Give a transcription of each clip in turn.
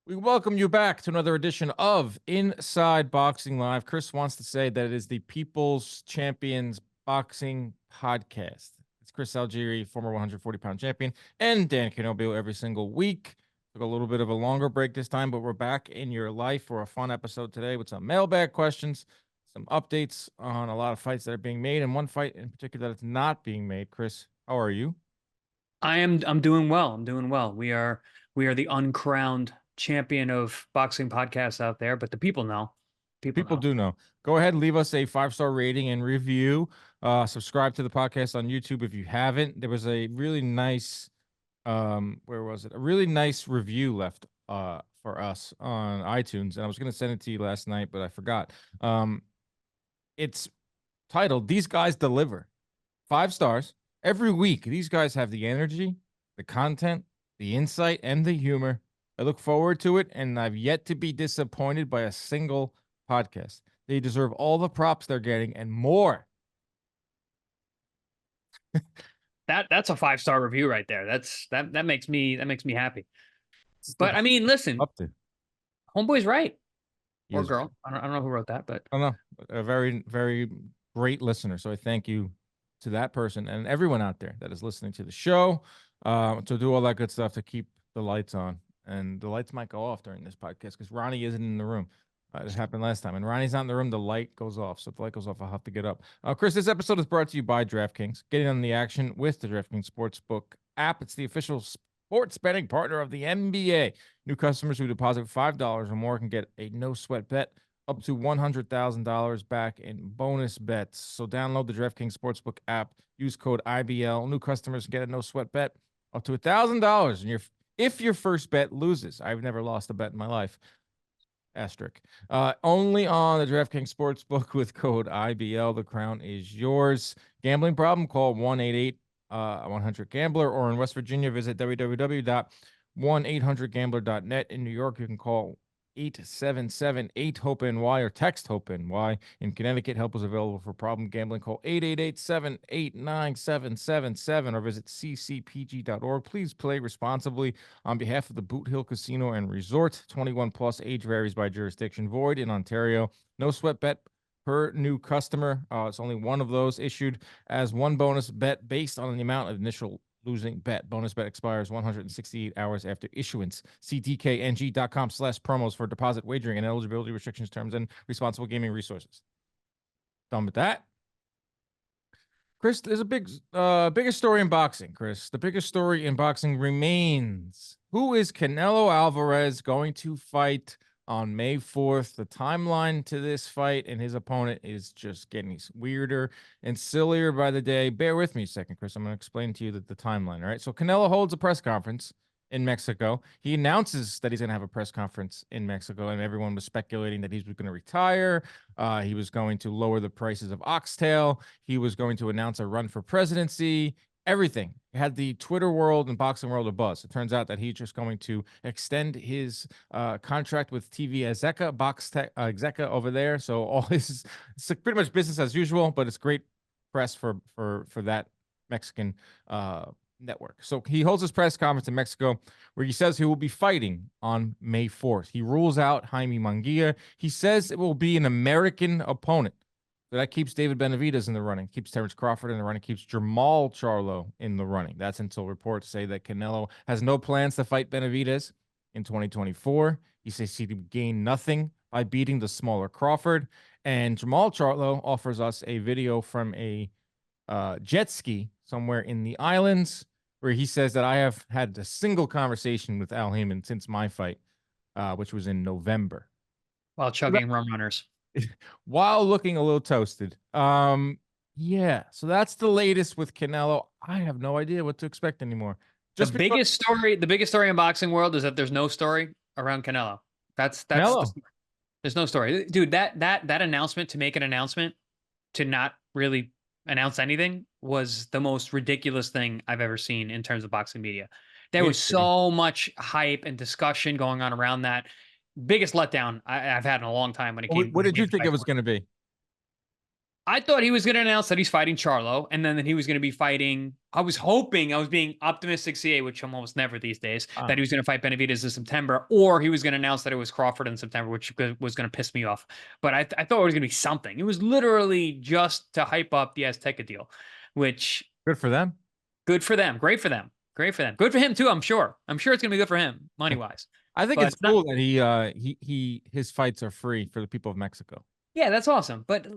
We welcome you back to another edition of Inside Boxing Live. Chris wants to say that it is the People's Champions Boxing Podcast. It's Chris Algieri, former 140-pound champion, and Dan Canobio every single week. Took a little bit of a longer break this time, but we're back in your life for a fun episode today with some mailbag questions, some updates on a lot of fights that are being made, and one fight in particular that's not being made. Chris, how are you? I'm doing well. I'm doing well. We are the uncrowned champion of boxing podcasts out there, but the people know. People People know. do know. Go ahead and leave us a 5-star rating and review. Subscribe to the podcast on YouTube if you haven't. There was a really nice, where was it? A really nice review left for us on iTunes, and I was going to send it to you last night, but I forgot. It's titled "These Guys Deliver." 5 stars every week. These guys have the energy, the content, the insight, and the humor. I look forward to it, and I've yet to be disappointed by a single podcast. They deserve all the props they're getting and more. That's a 5-star review right there. That makes me happy. It's But I mean, listen, up to. homeboy's right. He Or is, girl. I don't know who wrote that, but I don't know, a very, very great listener. So I thank you to that person and everyone out there that is listening to the show, to do all that good stuff to keep the lights on. And the lights might go off during this podcast because Ronnie isn't in the room. It happened last time. And Ronnie's not in the room, the light goes off. So if the light goes off, I'll have to get up. Chris, this episode is brought to you by DraftKings. Getting on the action with the DraftKings Sportsbook app. It's the official sports betting partner of the NBA. New customers who deposit $5 or more can get a no-sweat bet up to $100,000 back in bonus bets. So download the DraftKings Sportsbook app. Use code IBL. New customers get a no-sweat bet up to $1,000 if your first bet loses. I've never lost a bet in my life. Asterisk. Only on the DraftKings Sportsbook with code IBL. The crown is yours. Gambling problem? Call 1-888-100-GAMBLER, or in West Virginia, visit www.1800gambler.net. In New York, you can call 877-8-HOPE-NY or text HOPE-NY. In Connecticut, help is available for problem gambling. Call 888-789-777 or visit ccpg.org. Please play responsibly. On behalf of the Boot Hill Casino and Resort, 21 plus, age varies by jurisdiction, void in Ontario. No sweat bet per new customer. It's only one of those issued as one bonus bet based on the amount of initial losing bet. Bonus bet expires 168 hours after issuance. See dkng.com/promos for deposit, wagering, and eligibility restrictions, terms, and responsible gaming resources. Done with that. Chris, there's a biggest story in boxing, Chris. The biggest story in boxing remains: who is Canelo Alvarez going to fight on May 4th? The timeline to this fight and his opponent is just getting weirder and sillier by the day. Bear with me a second, Chris. I'm going to explain to you the timeline, all right? So Canelo holds a press conference in Mexico. He announces that he's going to have a press conference in Mexico, and everyone was speculating that he was going to retire. He was going to lower the prices of oxtail. He was going to announce a run for presidency. Everything had the Twitter world and boxing world abuzz. It turns out that he's just going to extend his contract with TV Azteca, Azteca over there. So all his, it's pretty much business as usual, but it's great press for that Mexican network. So he holds his press conference in Mexico where he says he will be fighting on May 4th. He rules out Jaime Munguia. He says it will be an American opponent. So that keeps David Benavidez in the running, keeps Terrence Crawford in the running, keeps Jermall Charlo in the running. That's until reports say that Canelo has no plans to fight Benavidez in 2024. He says he'd gain nothing by beating the smaller Crawford. And Jermall Charlo offers us a video from a jet ski somewhere in the islands where he says that I have had a single conversation with Al Heyman since my fight, which was in November. while chugging rum runners. While looking a little toasted. Yeah, so that's the latest with Canelo. I have no idea what to expect anymore. The biggest story in boxing world is that there's no story around Canelo. Canelo. There's no story. Dude, that announcement, to make an announcement to not really announce anything, was the most ridiculous thing I've ever seen in terms of boxing media. There was so much hype and discussion going on around that. Biggest letdown I've had in a long time when it came. What did you think it was going to be? I thought he was going to announce that he's fighting Charlo, and then that he was going to be fighting. I was hoping, I was being optimistic, CA, which I'm almost never these days, that he was going to fight Benavidez in September, or he was going to announce that it was Crawford in September, which was going to piss me off. But I thought it was going to be something. It was literally just to hype up the Azteca deal, which Good for them. good for them, great for them, great for them, good for him too. I'm sure it's going to be good for him money wise. I think But it's cool that his fights are free for the people of Mexico. yeah, that's awesome. But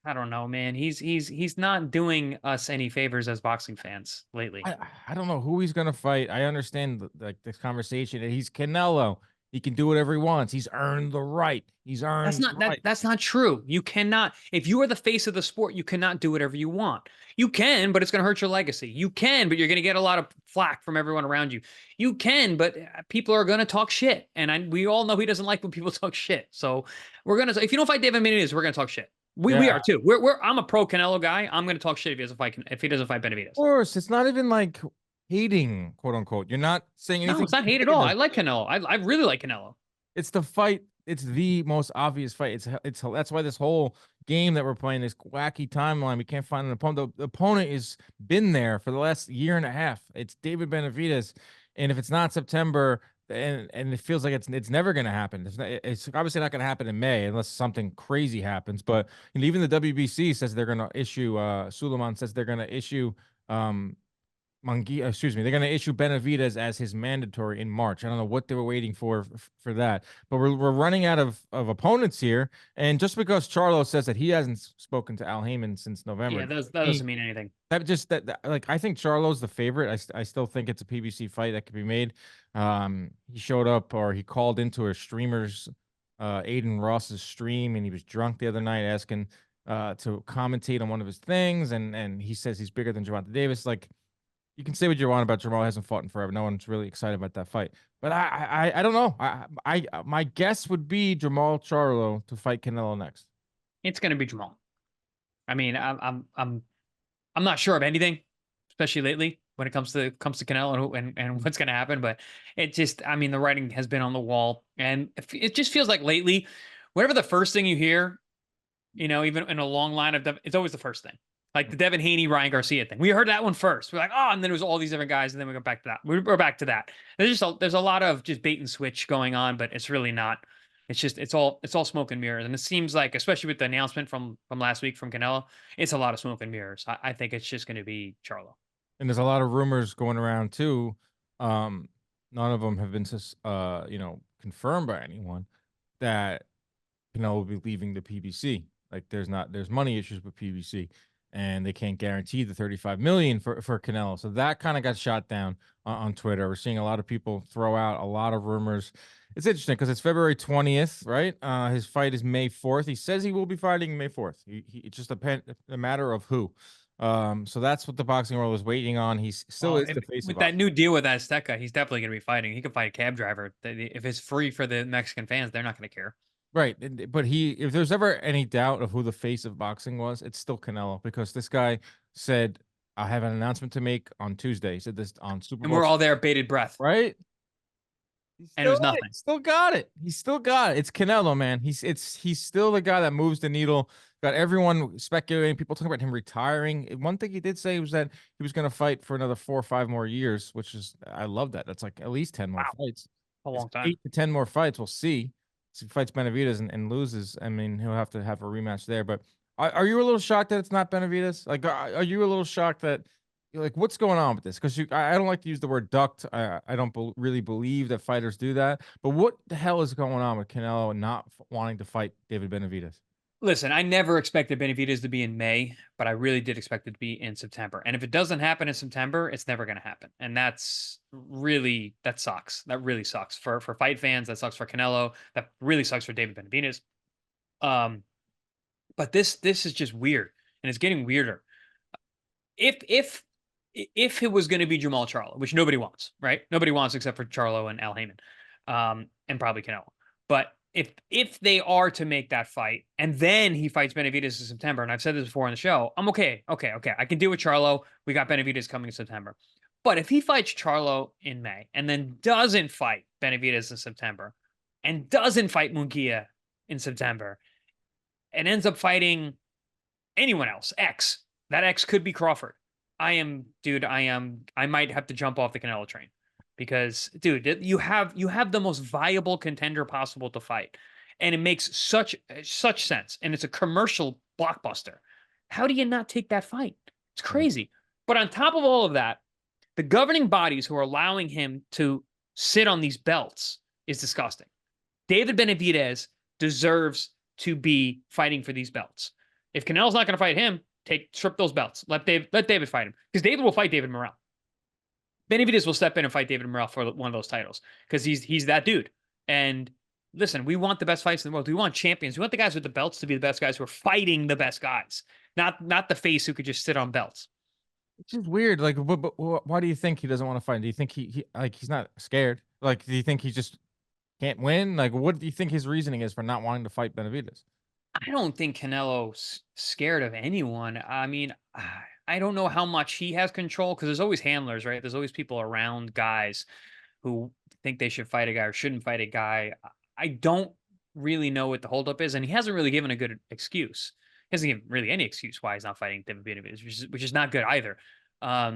I don't know, man. He's not doing us any favors as boxing fans lately. I don't know who he's gonna fight. I understand like this conversation. He's Canelo. He can do whatever he wants. He's earned the right. He's earned the right. That's not true. You cannot, if you are the face of the sport, you cannot do whatever you want. You can, but it's going to hurt your legacy. You can, but you're going to get a lot of flack from everyone around you. You can, but people are going to talk shit, and we all know he doesn't like when people talk shit. So we're gonna, if you don't fight David Benavidez, we're going to talk shit. We are too. I'm a pro Canelo guy. I'm going to talk shit if he doesn't fight Benavidez. Of course, it's not even like hating, quote unquote. You're not saying anything. No, it's not hate at all. I like Canelo. I really like Canelo. It's the fight. It's the most obvious fight. It's that's why this whole game that we're playing, this wacky timeline, we can't find an opponent. The opponent has been there for the last year and a half. It's David Benavidez, and if it's not September, and it feels like it's never going to happen. It's obviously not going to happen in May unless something crazy happens. But even the WBC says they're going to issue. Suleiman says they're going to issue. They're going to issue Benavidez as his mandatory in March. I don't know what they were waiting for that, but we're running out of opponents here. And just because Charlo says that he hasn't spoken to Al Heyman since November, yeah, that doesn't mean anything. Like I think Charlo's the favorite. I still think it's a PBC fight that could be made. He showed up, or he called into a streamer's Aiden Ross's stream, and he was drunk the other night asking to commentate on one of his things, and he says he's bigger than Gervonta Davis. Like, you can say what you want about Jamal. Hasn't fought in forever. No one's really excited about that fight. But I don't know. My guess would be Jamal Charlo to fight Canelo next. It's going to be Jamal. I mean, I'm not sure of anything, especially lately when it comes to Canelo and what's going to happen. But it just, I mean, the writing has been on the wall, and it just feels like lately, whatever the first thing you hear, even in a long line of it's always the first thing. Like the Devin Haney, Ryan Garcia thing. We heard that one first. We're like, oh, and then it was all these different guys, and then we go back to that. We're back to that. There's a lot of just bait and switch going on, but it's really not. It's all smoke and mirrors. And it seems like, especially with the announcement from last week from Canelo, it's a lot of smoke and mirrors. I think it's just going to be Charlo. And there's a lot of rumors going around too. None of them have been confirmed by anyone that Canelo will be leaving the PBC. Like there's money issues with PBC. And they can't guarantee the 35 million for Canelo. So that kind of got shot down on Twitter. We're seeing a lot of people throw out a lot of rumors. It's interesting because it's February 20th, right? His fight is May 4th. He says he will be fighting May 4th. It's just a matter of who. So that's what the boxing world is waiting on. He's still is the face with of that new deal with Azteca. He's definitely going to be fighting. He could fight a cab driver. If it's free for the Mexican fans, they're not going to care. Right, but if there's ever any doubt of who the face of boxing was, it's still Canelo, because this guy said, "I have an announcement to make on Tuesday." He said this on Super Bowl. And we're all there, bated breath. Right? And it was nothing. Still got it. He still got it. It's Canelo, man. He's still the guy that moves the needle. Got everyone speculating. People talking about him retiring. One thing he did say was that he was going to fight for another 4 or 5 more years, which is, I love that. That's like at least 10 more fights. A long time. 8 to 10 more fights. We'll see. If he fights Benavidez and loses, I mean, he'll have to have a rematch there. But are you a little shocked that it's not Benavidez? Like, are you a little shocked that, like, what's going on with this? Because I don't like to use the word ducked. I don't really believe that fighters do that. But what the hell is going on with Canelo and not wanting to fight David Benavidez? Listen, I never expected Benavidez to be in May, but I really did expect it to be in September. And if it doesn't happen in September, it's never going to happen. And that sucks. That really sucks for fight fans. That sucks for Canelo. That really sucks for David Benavidez. But this is just weird, and it's getting weirder. If it was going to be Jamal Charlo, which nobody wants, right? Nobody wants except for Charlo and Al Heyman, and probably Canelo. But if they are to make that fight, and then he fights Benavidez in September, and I've said this before on the show, I'm okay. I can deal with Charlo. We got Benavidez coming in September. But if he fights Charlo in May and then doesn't fight Benavidez in September and doesn't fight Munguia in September and ends up fighting anyone else, X. That X could be Crawford. Dude, I might have to jump off the Canelo train because, dude, you have the most viable contender possible to fight, and it makes such sense, and it's a commercial blockbuster. How do you not take that fight? It's Right. crazy. But on top of all of that, the governing bodies who are allowing him to sit on these belts is disgusting. David Benavidez deserves to be fighting for these belts. If Canelo's not going to fight him, strip those belts. Let David fight him because David will fight David Morrell. Benavidez will step in and fight David Morrell for one of those titles because he's that dude. And listen, we want the best fights in the world. We want champions. We want the guys with the belts to be the best guys who are fighting the best guys, not the face who could just sit on belts. It's just weird. Like, why do you think he doesn't want to fight? Do you think he like he's not scared? Like, do you think he just can't win? Like, what do you think his reasoning is for not wanting to fight Benavidez? I don't think Canelo's scared of anyone. I mean, I don't know how much he has control because there's always handlers, right? There's always people around guys who think they should fight a guy or shouldn't fight a guy. I don't really know what the holdup is, and he hasn't really given a good excuse. He hasn't given really any excuse why he's not fighting David Benavidez, which is not good either. I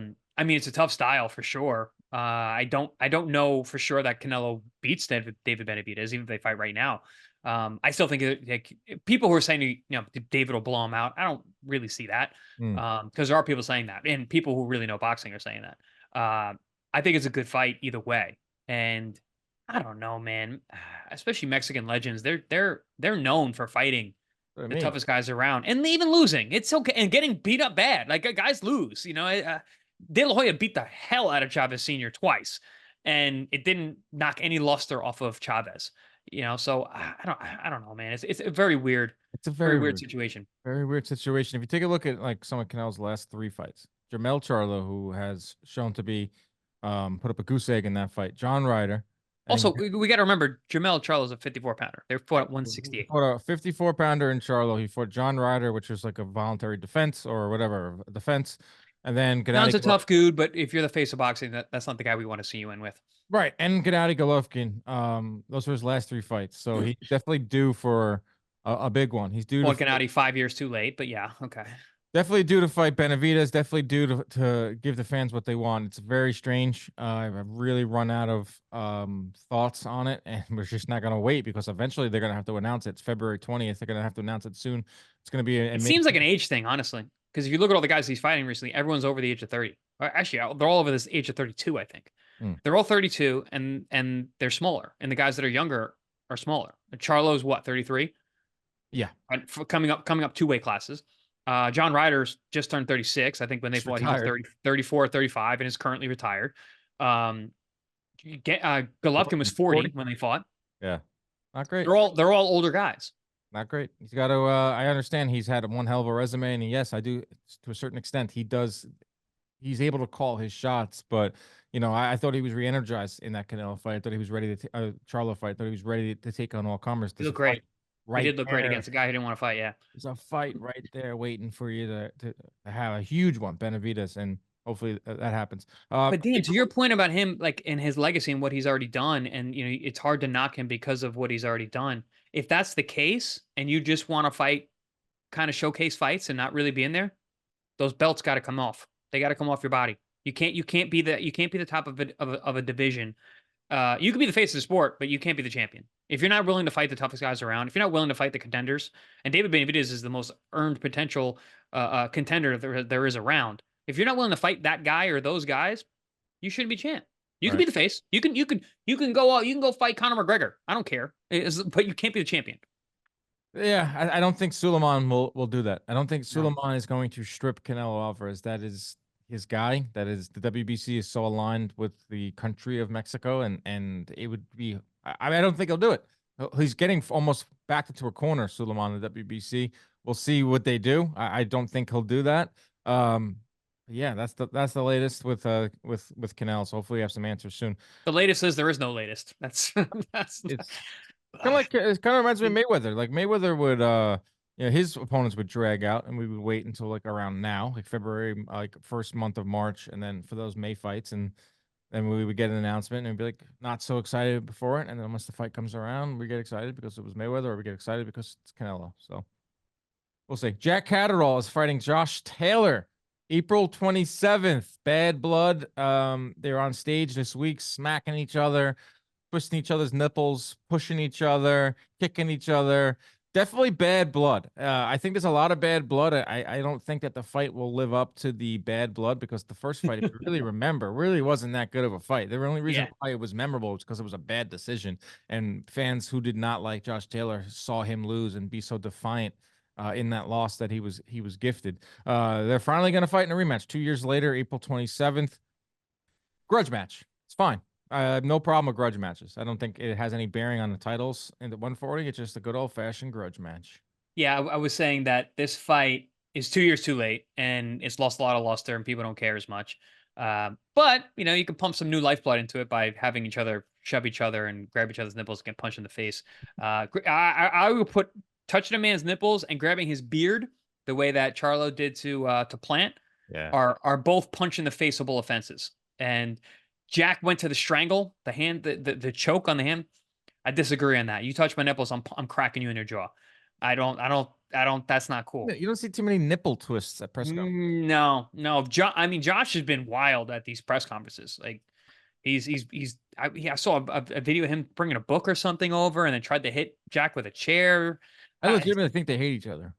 mean, it's a tough style for sure. I don't know for sure that Canelo beats David Benavidez, even if they fight right now. I still think like people who are saying, David will blow him out. I don't really see that Hmm. because there are people saying that, and people who really know boxing are saying that. I think it's a good fight either way, and I don't know, man. Especially Mexican legends, they're known for fighting What I the mean, toughest guys around, and even losing. It's okay, and getting beat up bad. Like guys lose. De La Hoya beat the hell out of Chavez Senior twice, and it didn't knock any luster off of Chavez. So I don't know, man. It's a it's a very weird situation. very weird situation. If you take a look at like some of Canelo's last three fights, Jamel Charlo, who has shown to be put up a goose egg in that fight, John Ryder, Also, and we got to remember Jamel Charlo's a 54 pounder. They fought at he 168. fought a 54 pounder in Charlo. He fought John Ryder, which was like a voluntary defense or whatever defense, and then John's Gennady a tough dude, but if you're the face of boxing, that's not the guy we want to see you in with. right, and Gennady Golovkin. Those were his last three fights, so he's definitely due for a big one. He's due to Well, Gennady 5 years too late, but yeah, okay. definitely due to fight Benavidez. Definitely due to give the fans what they want. It's very strange. I've really run out of thoughts on it, and we're just not gonna wait because eventually they're gonna have to announce it. It's February 20th. They're gonna have to announce it soon. It's gonna be a It main. seems like an age thing, honestly. Because if you look at all the guys he's fighting recently, everyone's over the age of 30. Actually, they're all over this age of 32, I think. Mm, They're all 32 and they're smaller. And the guys that are younger are smaller. Charlo's what, 33? yeah, Coming up two weight classes. John Ryder's just turned 36. I think when they just fought, he was retired. 34, 35, and is currently retired. Um, Golovkin was 40 40. when they fought. Yeah, not great. They're all older guys. Not great. He's got to. I understand he's had one hell of a resume, and yes, I do to a certain extent. He does. He's able to call his shots, but I thought he was re-energized in that Canelo fight. I thought he was ready to Charlo fight. I thought he was ready to take on all comers. He There's a looked fight great. He right did look great there. against a guy who didn't want to fight. Yeah. There's a fight right there waiting for you to have a huge one, Benavidez, and hopefully that happens. But Dan, to your point about him, like in his legacy and what he's already done, and it's hard to knock him because of what he's already done. If that's the case, and you just want to fight, kind of showcase fights and not really be in there, those belts got to come off. They got to come off your body. You can't be the top of a division. You can be the face of the sport, but you can't be the champion. If you're not willing to fight the toughest guys around, if you're not willing to fight the contenders, and David Benavidez is the most earned potential contender there is around. If you're not willing to fight that guy or those guys, you shouldn't be champ. You can right. be the face. You can go out. You can go fight Conor McGregor. I don't care. But you can't be the champion. Yeah, I don't think Suleiman will do that. I don't think No. Suleiman is going to strip Canelo Alvarez. That is his guy. That is the WBC is so aligned with the country of Mexico, and it would be. I don't think he'll do it. He's getting almost backed into a corner, Suleiman, in the WBC. We'll see what they do. I don't think he'll do that. Yeah, that's the latest with Canelo. So hopefully, we have some answers soon. The latest is there is no latest. That's It's kind of like it kind of reminds me of Mayweather. Like Mayweather would his opponents would drag out and we would wait until like around now, like February, like first month of March, and then for those May fights, and then we would get an announcement and be like not so excited before it, and then once the fight comes around, we get excited because it was Mayweather, or we get excited because it's Canelo. So We'll say Jack Catterall is fighting Josh Taylor April 27th. Bad blood. They're on stage this week, smacking each other, twisting each other's nipples, pushing each other, kicking each other. Definitely bad blood. I think there's a lot of bad blood. I don't think that the fight will live up to the bad blood because the first fight, if you really remember, really wasn't that good of a fight. The only reason Yeah. why it was memorable was because it was a bad decision, and fans who did not like Josh Taylor saw him lose and be so defiant in that loss that he was gifted. They're finally going to fight in a rematch 2 years later, April 27th. Grudge match. It's fine. I have no problem with grudge matches. I don't think it has any bearing on the titles in the 140. It's just a good old fashioned grudge match. Yeah, I was saying that this fight is 2 years too late, and it's lost a lot of luster, and people don't care as much. But you can pump some new lifeblood into it by having each other shove each other and grab each other's nipples and get punched in the face. I would put touching a man's nipples and grabbing his beard the way that Charlo did to Plant Yeah. are both punch in the faceable offenses. And Jack went to the strangle, the hand, the choke on the hand. I disagree on that. You touch my nipples, I'm cracking you in your jaw. I don't. That's not cool. You don't see too many nipple twists at press conferences. No. I mean, Josh has been wild at these press conferences. Like I saw a video of him bringing a book or something over, and then tried to hit Jack with a chair. I legitimately think they hate each other.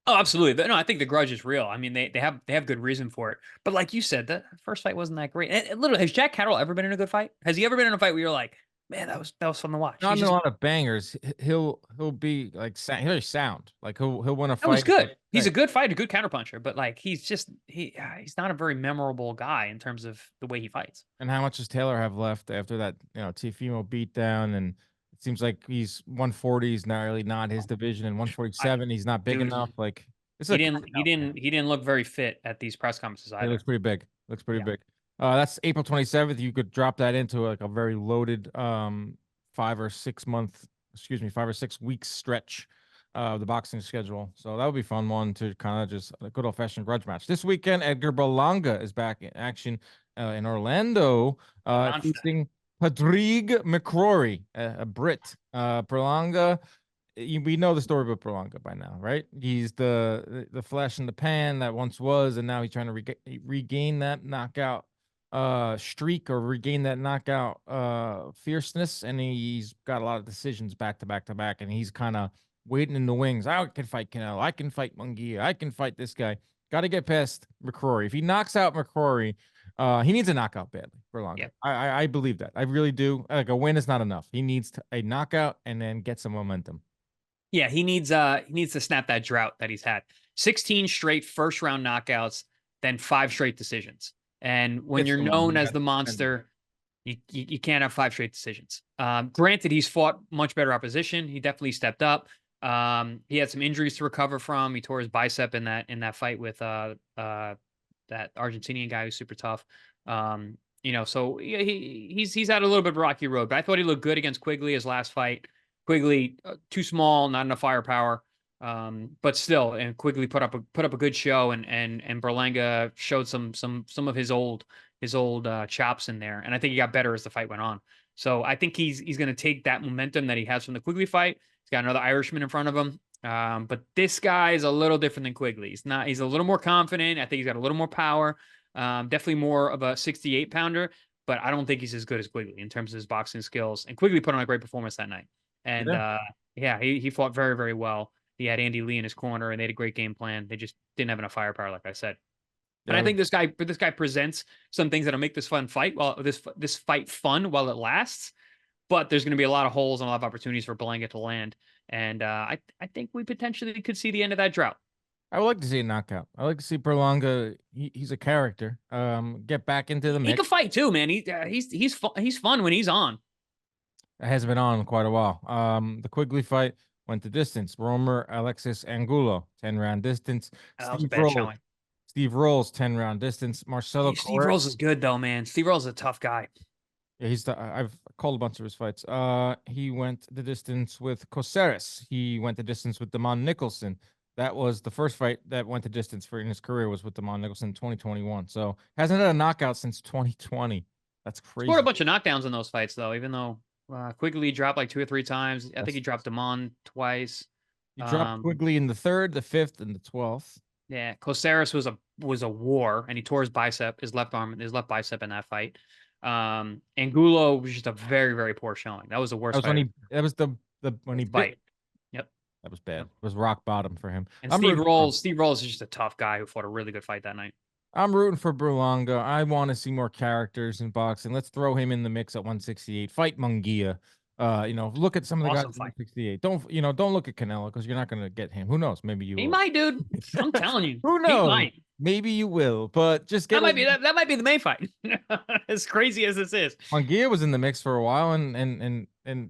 Oh, absolutely. No, I think the grudge is real. I mean, they have good reason for it. But like you said, the first fight wasn't that great. And literally, has Jack Catterall ever been in a good fight? Has he ever been in a fight where you're like, man, that was fun to watch? Not in a lot of bangers. He'll be like he'll sound like he'll win a fight. That was good. He's a good fighter, good counterpuncher, but like he's not a very memorable guy in terms of the way he fights. And how much does Taylor have left after that, Teofimo beatdown? And it seems like he's 140 is not really not his division, and 147 he's not big enough. Like he didn't look very fit at these press conferences either. He looks pretty big. Looks pretty big. That's April 27th. You could drop that into like a very loaded 5 or 6 weeks stretch of the boxing schedule. So that would be a fun one to kind of just a good old fashioned grudge match. This weekend, Edgar Berlanga is back in action in Orlando, facing Padraig McCrory, a Brit. Berlanga, we know the story about Berlanga by now, right? He's the flash in the pan that once was, and now he's trying to regain that knockout streak or regain that knockout fierceness, and he's got a lot of decisions back to back to back, and he's kind of waiting in the wings. I can fight Canelo, I can fight Munguia, I can fight this guy. Got to get past McCrory. If he knocks out McCrory, he needs a knockout badly for longer. Yep. I believe that. I really do. Like a win is not enough. He needs a knockout and then get some momentum. Yeah, he needs to snap that drought that he's had. 16 straight first round knockouts, then 5 straight decisions. And when you're known as the monster, you can't have 5 straight decisions. Granted, he's fought much better opposition. He definitely stepped up. He had some injuries to recover from. He tore his bicep in that fight with that Argentinian guy who's super tough. So he's had a little bit of a rocky road, but I thought he looked good against Quigley his last fight. Quigley too small, not enough firepower. But still, and Quigley put up a good show, and Berlanga showed some of his old chops in there, and I think he got better as the fight went on. So I think he's going to take that momentum that he has from the Quigley fight. He's got another Irishman in front of him, but this guy is a little different than Quigley. He's a little more confident. I think he's got a little more power. Definitely more of a 68 pounder, but I don't think he's as good as Quigley in terms of his boxing skills. And Quigley put on a great performance that night, and he fought very, very well. He had Andy Lee in his corner, and they had a great game plan. They just didn't have enough firepower, like I said. And I think this guy presents some things that'll make this fight fun while it lasts. But there's going to be a lot of holes and a lot of opportunities for Berlanga to land. And I think we potentially could see the end of that drought. I would like to see a knockout. I like to see Berlanga. He's a character. Get back into the mix. He can fight too, man. He's fun when he's on. It hasn't been on in quite a while. The Quigley fight went the distance. Romer Alexis Angulo, 10-round distance. Steve Rolls, 10-round distance. Marcelo Steve Rolls is good though, man. Steve Rolls is a tough guy. Yeah, I've called a bunch of his fights. He went the distance with Coceres. He went the distance with Damon Nicholson. That was the first fight that went the distance in his career was with Damon Nicholson in 2021. So hasn't had a knockout since 2020. That's crazy. Scored a bunch of knockdowns in those fights though, even though Quigley dropped like 2 or 3 times. I think he dropped Damon twice. You dropped Quigley in the 3rd, the 5th, and the 12th. Yeah, Coceres was a war, and he tore his bicep, his left bicep in that fight. Angulo was just a very, very poor showing. That was the worst That was when fight. he. That was the when he bit. Fight. Yep. That was bad. Yep. It was rock bottom for him. And I'm Steve rooting for him. Rolls is just a tough guy who fought a really good fight that night. I'm rooting for Berlanga. I want to see more characters in boxing. Let's throw him in the mix at 168. Fight Munguia. Look at some of the Awesome guys at fight. 168. Don't look at Canelo because you're not going to get him. Who knows? Maybe you He will. might, dude. I'm telling you. Who He knows? might. Maybe you will, but just get That might be the main fight. As crazy as this is. Munguia was in the mix for a while, and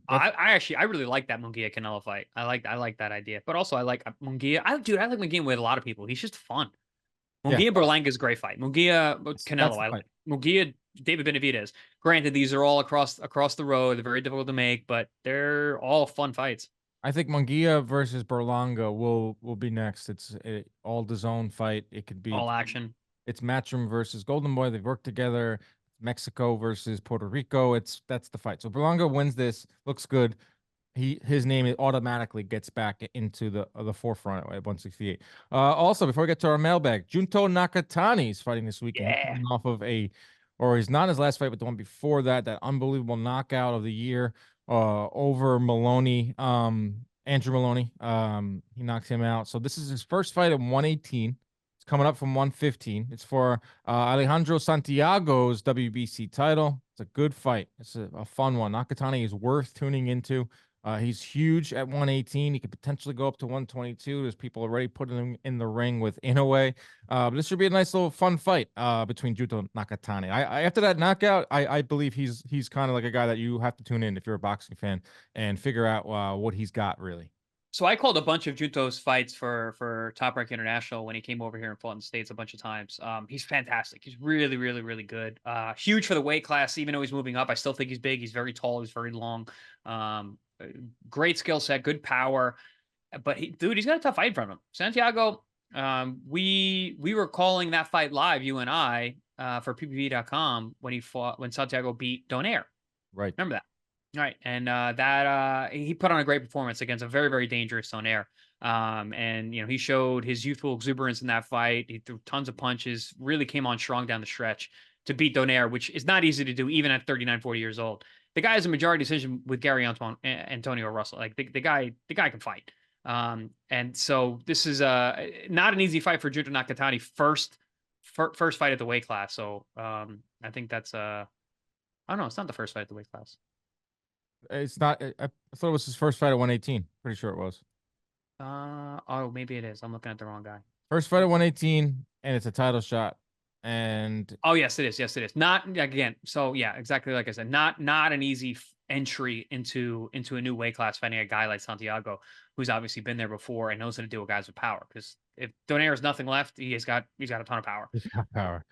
I really like that Munguia Canelo fight. I like that idea. But also I like Munguia. I like Munguia with a lot of people. He's just fun. Munguia Berlanga is a great fight. Munguia Canelo. I like Munguia David Benavidez. Granted, these are all across the road. They're very difficult to make, but they're all fun fights. I think Munguia versus Berlanga will be next. It's all DAZN fight. It could be all action. It's Matchroom versus Golden Boy. They've worked together. Mexico versus Puerto Rico. That's the fight. So Berlanga wins this. Looks good. His name automatically gets back into the forefront at 168. Also, before we get to our mailbag, Junto Nakatani is fighting this weekend. Yeah. He's off of he's not his last fight, but the one before that unbelievable knockout of the year over Maloney, Andrew Maloney. He knocked him out. So this is his first fight at 118. It's coming up from 115. It's for Alejandro Santiago's WBC title. It's a good fight. It's a fun one. Nakatani is worth tuning into. He's huge at 118. He could potentially go up to 122. There's people already putting him in the ring with Inoue. But this should be a nice little fun fight between Junto Nakatani. After that knockout, I believe he's kind of like a guy that you have to tune in if you're a boxing fan and figure out what he's got really. So I called a bunch of Junto's fights for Top Rank International when he came over here and fought in the States a bunch of times. He's fantastic. He's really, really, really good. Huge for the weight class, even though he's moving up. I still think he's big. He's very tall. He's very long. Great skill set, good power. But he's got a tough fight from him. Santiago, we were calling that fight live, you and I, for PPV.com when Santiago beat Donaire. Right. Remember that? Right. And he put on a great performance against a very, very dangerous Donaire. And he showed his youthful exuberance in that fight. He threw tons of punches, really came on strong down the stretch to beat Donaire, which is not easy to do even at 39, 40 years old. The guy has a majority decision with Gary Antonio Russell. Like the guy can fight. And so this is not an easy fight for Junto Nakatani. First fight at the weight class. So I think that's I don't know. It's not the first fight at the weight class. It's not. I thought it was his first fight at 118. Pretty sure it was. Oh, maybe it is. I'm looking at the wrong guy. First fight at 118, and it's a title shot. And oh, yes, it is. Yes, it is. Not again. So yeah, exactly like I said. Not an easy entry into a new weight class fighting a guy like Santiago, who's obviously been there before and knows how to deal with guys with power. Because if Donaire has nothing left, he's got a ton of power. He's got power.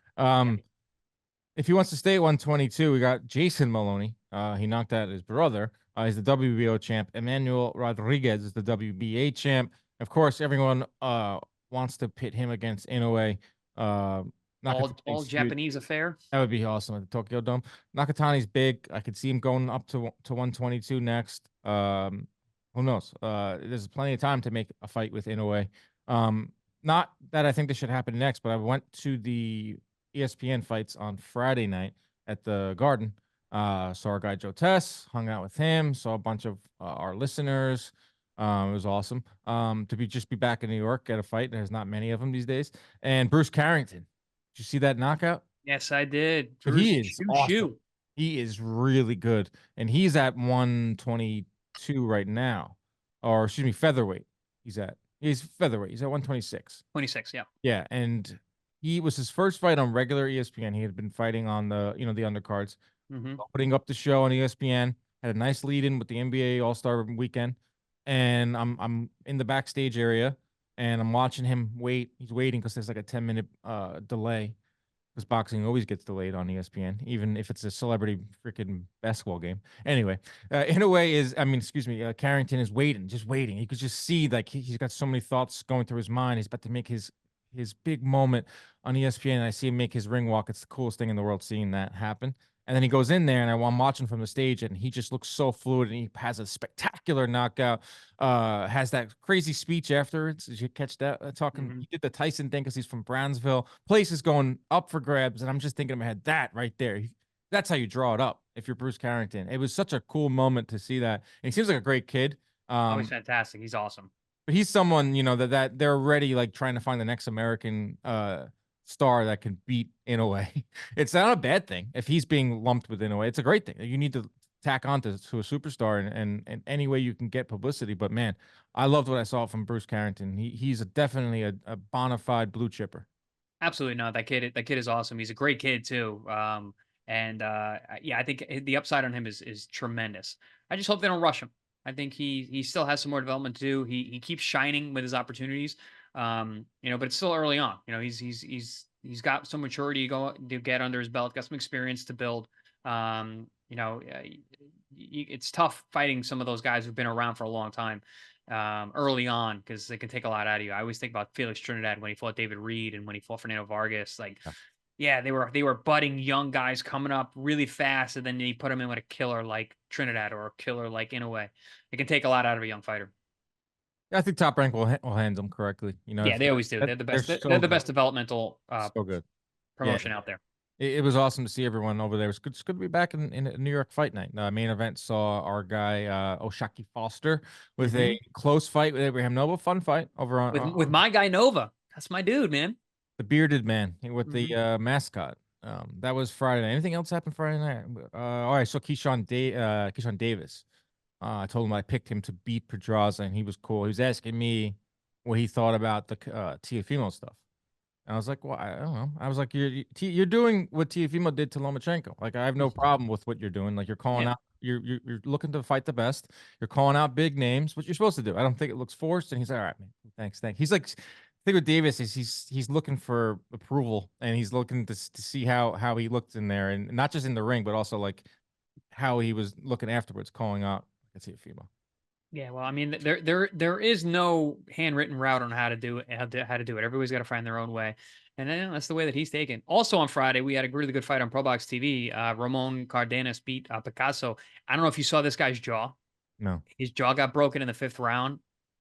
If he wants to stay at 122, we got Jason Maloney. He knocked out his brother. He's the WBO champ. Emmanuel Rodriguez is the WBA champ. Of course, everyone wants to pit him against Inoue. All Japanese affair. That would be awesome at the Tokyo Dome. Nakatani's big. I could see him going up to 122 next. Who knows? There's plenty of time to make a fight with Inoue. Not that I think this should happen next, but I went to the ESPN fights on Friday night at the Garden. Saw our guy Joe Tess, hung out with him, saw a bunch of our listeners. It was awesome to be back in New York at a fight. There's not many of them these days. And Bruce Carrington. Did you see that knockout? Yes, I did. Bruce, he is awesome. He is really good. And he's at 122 right now. Or excuse me, featherweight. He's featherweight. He's at 126. 26, yeah. Yeah, and he was his first fight on regular ESPN. He had been fighting on the undercards. Putting up the show on ESPN. Had a nice lead in with the NBA All-Star weekend. And I'm in the backstage area and I'm watching him wait. He's waiting because there's like a 10-minute delay because boxing always gets delayed on ESPN, even if it's a celebrity freaking basketball game. Anyway, Carrington is just waiting. You could just see like he's got so many thoughts going through his mind. He's about to make his big moment on ESPN. And I see him make his ring walk. It's the coolest thing in the world seeing that happen. And then he goes in there, and I'm watching from the stage, and he just looks so fluid, and he has a spectacular knockout. Has that crazy speech afterwards. Did you catch that? Talking, he did the Tyson thing because he's from Brownsville. Place is going up for grabs, and I'm just thinking in my head, that right there, that's how you draw it up. If you're Bruce Carrington, it was such a cool moment to see that. And he seems like a great kid. Oh, he's fantastic. He's awesome. But he's someone, that they're already like trying to find the next American star that can beat Inoue. It's not a bad thing if he's being lumped with Inoue. It's a great thing. You need to tack on to a superstar and any way you can get publicity. But man, I loved what I saw from Bruce Carrington. He's definitely a bona fide blue chipper. Absolutely no. That kid is awesome. He's a great kid too. Yeah, I think the upside on him is tremendous. I just hope they don't rush him. I think he still has some more development to do. He keeps shining with his opportunities. But it's still early on. He's got some maturity to get under his belt, got some experience to build. It's tough fighting some of those guys who've been around for a long time early on because they can take a lot out of you. I always think about Felix Trinidad when he fought David Reed and when he fought Fernando Vargas. Like, yeah, they were budding young guys coming up really fast, and then you put them in with a killer like Trinidad or a killer like Inoue. It can take a lot out of a young fighter. I think Top Rank will handle them correctly. Yeah, they always do. They're the best. They're the best developmental so good promotion out there. It was awesome to see everyone over there. It's good to be back in New York Fight Night. Main event saw our guy Oshaki Foster with a close fight with Abraham Nova. Fun fight over on with my guy Nova. That's my dude, man. The bearded man with the mascot. That was Friday night. Anything else happened Friday night? All right, so Keyshawn Davis. I told him I picked him to beat Pedraza, and he was cool. He was asking me what he thought about the Tiafimo stuff. And I was like, well, I don't know. I was like, you're doing what Tiafimo did to Lomachenko. Like, I have no problem with what you're doing. Like, you're calling out, you're looking to fight the best. You're calling out big names, what you're supposed to do. I don't think it looks forced. And he's like, all right, man, thanks. He's like, the thing with Davis is he's looking for approval, and he's looking to see how he looked in there, and not just in the ring, but also like how he was looking afterwards, calling out Tiafimo. Yeah, well, I mean, there is no handwritten route on how to do it. How to do it. Everybody's got to find their own way, and that's the way that he's taken. Also on Friday, we had a really good fight on ProBox TV. Ramon Cardenas beat Picasso. I don't know if you saw this guy's jaw. No, his jaw got broken in the 5th round.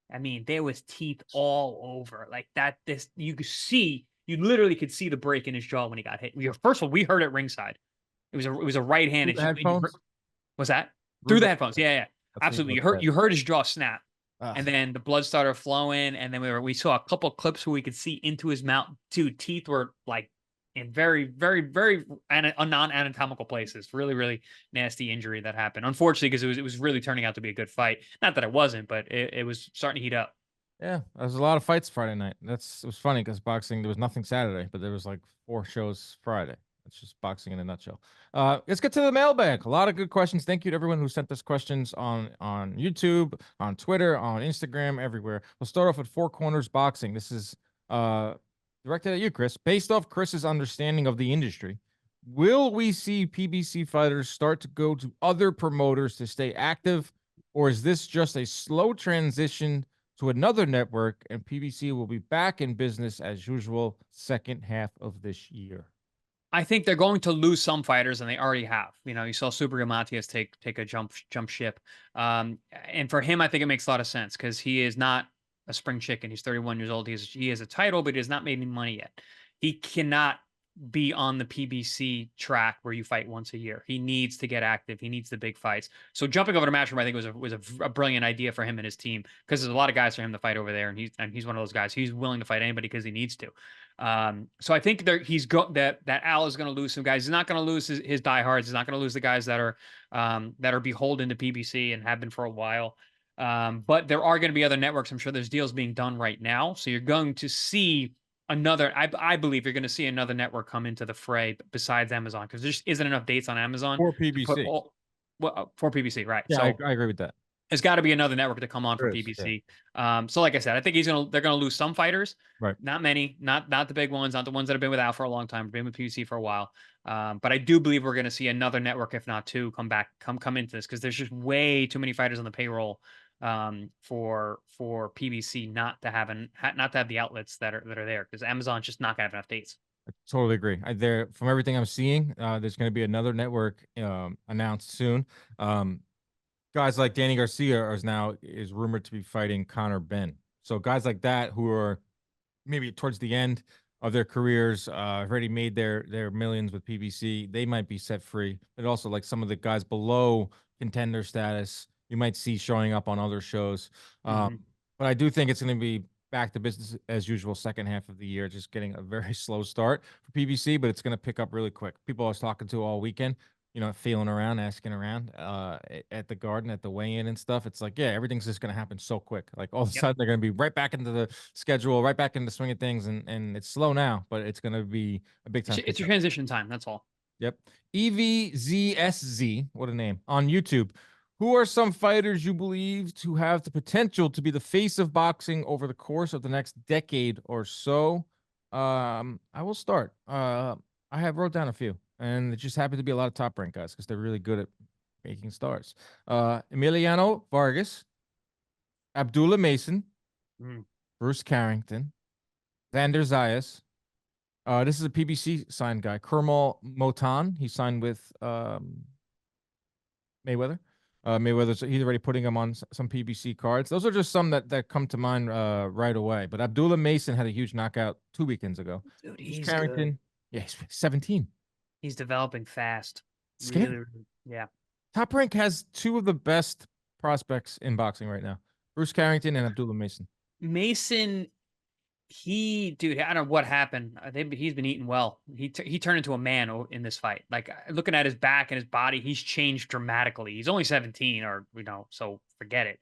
I mean, there was teeth all over like that. You literally could see the break in his jaw when he got hit. First of all, we heard it ringside. It was a right hand. Was that through the headphones? Yeah. Absolutely. You heard his jaw snap. And then the blood started flowing. And then we saw a couple clips where we could see into his mouth. Dude, teeth were like in very, very, very non-anatomical places. Really, really nasty injury that happened. Unfortunately, because it was really turning out to be a good fight. Not that it wasn't, but it was starting to heat up. Yeah, there was a lot of fights Friday night. It was funny because boxing, there was nothing Saturday, but there was like 4 shows Friday. It's just boxing in a nutshell. Let's get to the mailbag. A lot of good questions. Thank you to everyone who sent us questions on YouTube, on Twitter, on Instagram, everywhere. We'll start off with Four Corners Boxing. This is directed at you, Chris. Based off Chris's understanding of the industry, will we see PBC fighters start to go to other promoters to stay active, or is this just a slow transition to another network and PBC will be back in business as usual second half of this year? I think they're going to lose some fighters, and they already have. You saw Super Matias take a jump ship. And for him, I think it makes a lot of sense because he is not a spring chicken. He's 31 years old. He has a title, but he has not made any money yet. He cannot be on the PBC track where you fight once a year. He needs to get active. He needs the big fights. So jumping over to Matchroom, I think was a brilliant idea for him and his team because there's a lot of guys for him to fight over there, and he's one of those guys. He's willing to fight anybody because he needs to. So I think that Al is going to lose some guys. He's not going to lose his diehards. He's not going to lose the guys that are beholden to PBC and have been for a while. But there are going to be other networks. I'm sure there's deals being done right now. So you're going to see I believe you're going to see another network come into the fray besides Amazon because there just isn't enough dates on Amazon for PBC. For PBC, right? Yeah, so I agree with that. There's got to be another network to come on for PBC. Yeah. So like I said, I think they're gonna lose some fighters, right? Not many, not the big ones, not the ones that have been with Al for a long time, been with PBC for a while. But I do believe we're gonna see another network, if not 2, come into this because there's just way too many fighters on the payroll for PBC not to have the outlets that are there because Amazon's just not gonna have enough dates. I totally agree. There, from everything I'm seeing, there's going to be another network announced soon. Guys like Danny Garcia is rumored to be fighting Conor Ben. So guys like that who are maybe towards the end of their careers, have already made their millions with PBC, they might be set free. But also like some of the guys below contender status, you might see showing up on other shows. Mm-hmm. But I do think it's going to be back to business as usual second half of the year, just getting a very slow start for PBC, but it's going to pick up really quick. People I was talking to all weekend, feeling around, asking around at the garden, at the weigh-in and stuff. It's like, yeah, everything's just going to happen so quick. Like all of a Yep. sudden, they're going to be right back into the schedule, right back into the swing of things, and it's slow now, but it's going to be a big time. It's a transition time. That's all. Yep. EVZSZ, what a name, on YouTube. Who are some fighters you believe to have the potential to be the face of boxing over the course of the next decade or so? I will start. I have wrote down a few, and it just happened to be a lot of top rank guys because they're really good at making stars. Emiliano Vargas, Abdullah Mason, Mm. Bruce Carrington, Vander Zayas. This is a PBC signed guy, Kermal Motan. He signed with Mayweather. Mayweather's he's already putting him on some PBC cards. Those are just some that come to mind right away. But Abdullah Mason had a huge knockout 2 weekends ago. Dude, Bruce he's Carrington, good. yeah, he's 17. He's developing fast. Scary. Really, yeah. Top Rank has two of the best prospects in boxing right now: Bruce Carrington and Abdullah Mason. Mason, dude, I don't know what happened. He's been eating well. He turned into a man in this fight. Like looking at his back and his body, he's changed dramatically. He's only 17, or so forget it.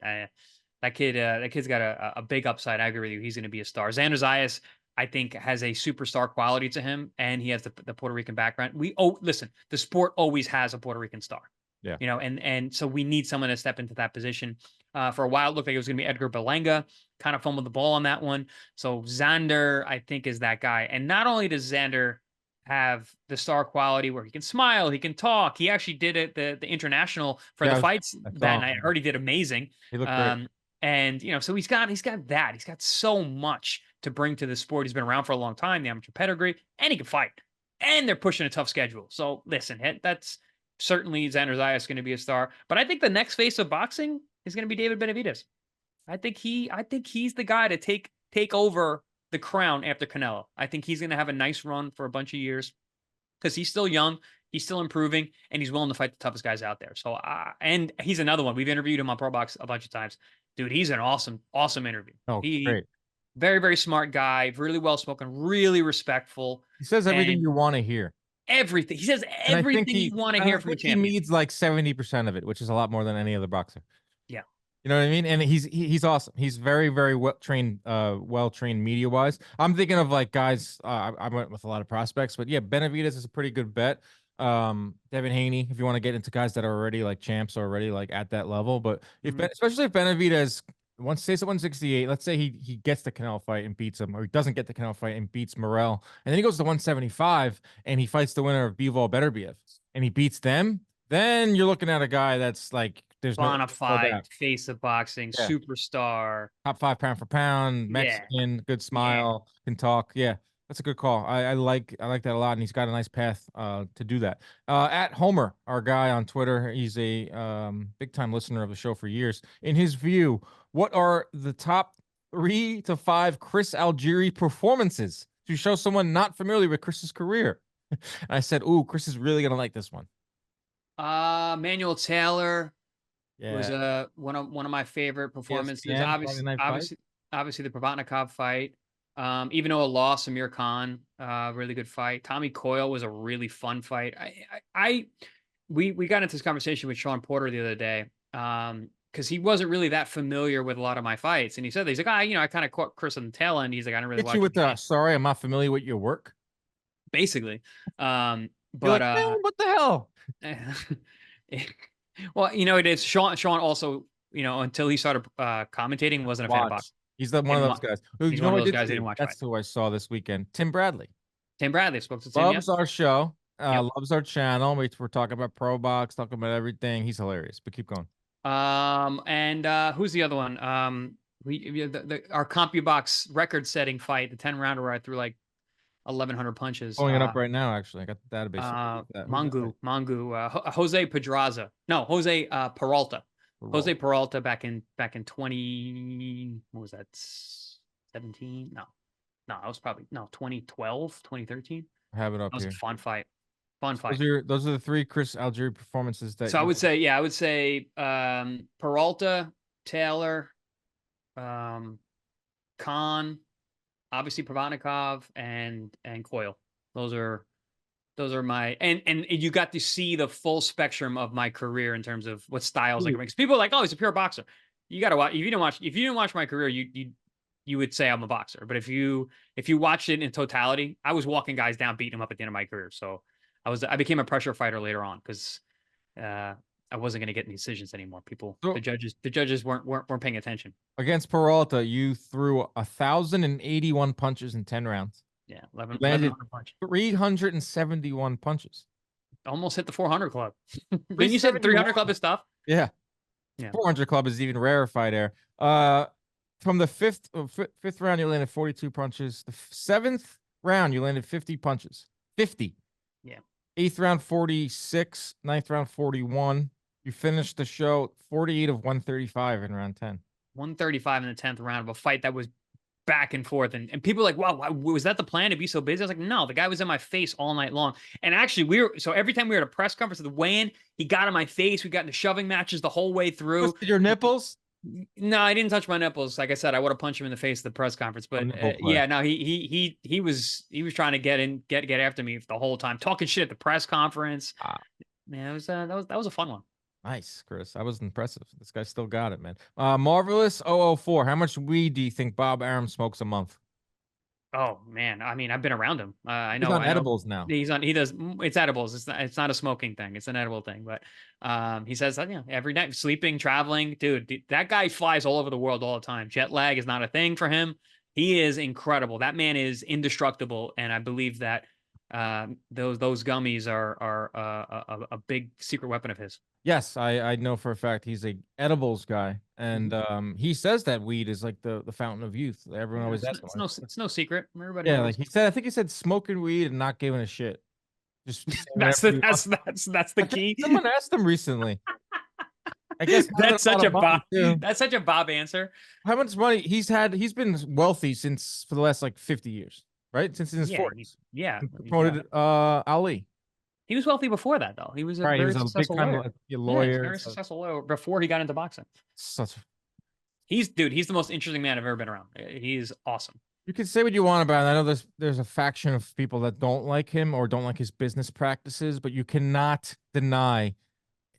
That kid's got a big upside. I agree with you. He's going to be a star. Xander Zayas, I think, has a superstar quality to him, and he has the Puerto Rican background. Listen, the sport always has a Puerto Rican star. Yeah. And so we need someone to step into that position. For a while, it looked like it was going to be Edgar Berlanga. Kind of fumbled the ball on that one. So Xander, I think, is that guy. And not only does Xander have the star quality where he can smile, he can talk. He actually did it the international for the fights that night. I heard he did amazing. He looked great. And so he's got that. He's got so much to bring to the sport. He's been around for a long time, the amateur pedigree, and he can fight. And they're pushing a tough schedule. So listen, that's certainly Xander Zayas going to be a star. But I think the next face of boxing is going to be David Benavidez. I think he's the guy to take over the crown after Canelo. I think he's going to have a nice run for a bunch of years because he's still young, he's still improving, and he's willing to fight the toughest guys out there. So, and he's another one. We've interviewed him on Pro Box a bunch of times. Dude, he's an awesome interview. Oh, great. Very, very smart guy, really well spoken, really respectful. He says everything you want to hear. Everything. He says everything you want to hear from a champion. He needs like 70% of it, which is a lot more than any other boxer. Yeah. You know what I mean? And he's awesome. He's very, very well trained media wise. I'm thinking of like guys. I went with a lot of prospects, but yeah, Benavidez is a pretty good bet. Devin Haney, if you want to get into guys that are already like champs, already like at that level. But especially if Benavidez stays at 168, let's say he gets the Canelo fight and beats him, or he doesn't get the Canelo fight and beats Morel, and then he goes to 175 and he fights the winner of Bivol Beterbiev and he beats them, then you're looking at a guy that's like there's bona fide face of boxing, superstar, top 5 pound for pound, Mexican, good smile, can talk. Yeah, that's a good call. I like that a lot, and he's got a nice path to do that. At Homer, our guy on Twitter, he's a big time listener of the show for years. In his view, what are the top 3 to 5 Chris Algieri performances to show someone not familiar with Chris's career? And I said, "Ooh, Chris is really gonna like this one." Manuel Taylor. Yeah. Was one of my favorite performances. ESPN, obviously the Provatnikov fight. Even though a loss, Amir Khan, really good fight. Tommy Coyle was a really fun fight. We got into this conversation with Sean Porter the other day, because he wasn't really that familiar with a lot of my fights, and he said, he's like, I kind of caught Chris on the tail end. He's like, I don't really watch you with the sorry, I'm not familiar with your work. Basically, but like, man, what the hell? Well, it is Sean also, until he started commentating, wasn't a fan of boxing. He's one of those guys. He's one of those guys that didn't watch. That's who I saw this weekend. Tim Bradley. Spoke to Tim. Loves our show. Loves our channel. We're talking about Pro Box, talking about everything. He's hilarious. But keep going. And who's the other one? Our CompuBox record-setting fight, the 10-rounder where I threw like 1,100 punches. Pulling it up right now. Actually, I got the database. Who's that? Jose Pedraza. No, Jose Peralta. Roll. Jose Peralta back in 20, what was that? 17? No. No, I was probably 2012, 2013. I have it up That was a here. fun fight. Fun fight. Those are the three Chris Algieri performances that. So I would say Peralta, Taylor, Khan, obviously Pravanikov, and Coyle. Those are my and you got to see the full spectrum of my career in terms of what styles I can make. Because people are like, oh, he's a pure boxer. You got to watch. If you didn't watch my career, you would say I'm a boxer. But if you watched it in totality, I was walking guys down, beating them up at the end of my career. So I became a pressure fighter later on because I wasn't going to get any decisions anymore. The judges weren't paying attention. Against Peralta, you threw 1,081 punches in 10 rounds. Yeah, 1,100 punches. 371 punches. Almost hit the 400 club. Then you said 300 club is tough. Yeah. Yeah. 400 club is even rarefied air. From the fifth round, you landed 42 punches. The seventh round, you landed 50 punches. 50. Yeah. Eighth round, 46. Ninth round, 41. You finished the show 48 of 135 in round 10. 135 in the 10th round of a fight that was back and forth. And people are like, wow, was that the plan to be so busy? I was like, no, the guy was in my face all night long. And actually, so every time we were at a press conference at the weigh-in, he got in my face. We got into shoving matches the whole way through. Your nipples? No, I didn't touch my nipples. Like I said, I would have punched him in the face at the press conference. But yeah, no, he was trying to get after me the whole time, talking shit at the press conference. Man, that was a fun one. Nice, Chris. That was impressive. This guy still got it, man. Marvelous 004. How much weed do you think Bob Arum smokes a month? Oh man, I mean, I've been around him. I know. He's on edibles now. He does. It's edibles. It's not a smoking thing. It's an edible thing. But he says that every night, sleeping, traveling, dude. That guy flies all over the world all the time. Jet lag is not a thing for him. He is incredible. That man is indestructible, and I believe that those gummies are a big secret weapon of his. Yes, I know for a fact he's a edibles guy, and he says that weed is like the fountain of youth. Everyone always asks him. It's no secret. Everybody knows. Like I think he said smoking weed and not giving a shit. Just that's the key. Someone asked him recently. I guess that's such a Bob. That's such a Bob answer. How much money he's been wealthy for the last like 50 years, right? Since in his 40s. Yeah. He promoted Ali. He was wealthy before that, though. He was a very successful lawyer. Lawyer. Very successful lawyer before he got into boxing. He's the most interesting man I've ever been around. He's awesome. You can say what you want about him. I know there's a faction of people that don't like him or don't like his business practices, but you cannot deny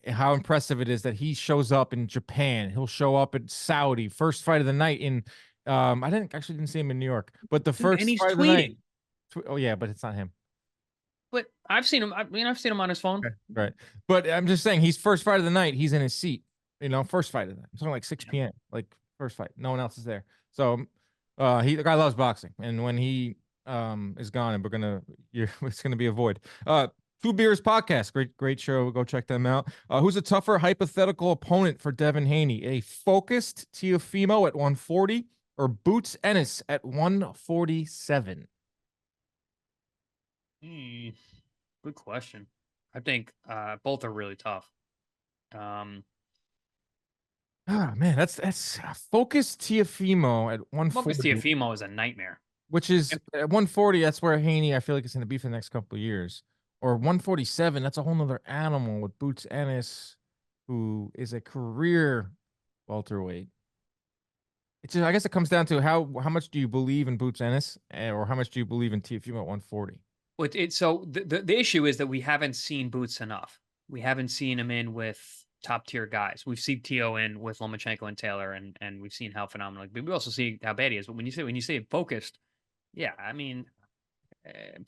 how impressive it is that he shows up in Japan. He'll show up at Saudi, first fight of the night in I didn't see him in New York, but the first fight of the night. Oh yeah, but it's not him. But I've seen him. I've seen him on his phone. Okay, right. But I'm just saying, he's first fight of the night. He's in his seat. First fight of the night. It's only like 6 p.m. Like first fight. No one else is there. So, the guy loves boxing, and when he is gone, and it's gonna be a void. Two Beers Podcast, great show. Go check them out. Who's a tougher hypothetical opponent for Devin Haney? A focused Teofimo at 140 or Boots Ennis at 147? Good question. I think both are really tough. Man, that's focused Teofimo at 140. Focused Teofimo is a nightmare. Which is at 140. That's where Haney, I feel like, is going to be for the next couple of years. Or 147. That's a whole nother animal with Boots Ennis, who is a career welterweight. It's just, I guess it comes down to how much do you believe in Boots Ennis, or how much do you believe in Teofimo at 140? So the issue is that we haven't seen Boots enough. We haven't seen him in with top tier guys. We've seen Teo in with Lomachenko and Taylor, and we've seen how phenomenal. But we also see how bad he is. But when you say focused, yeah, I mean,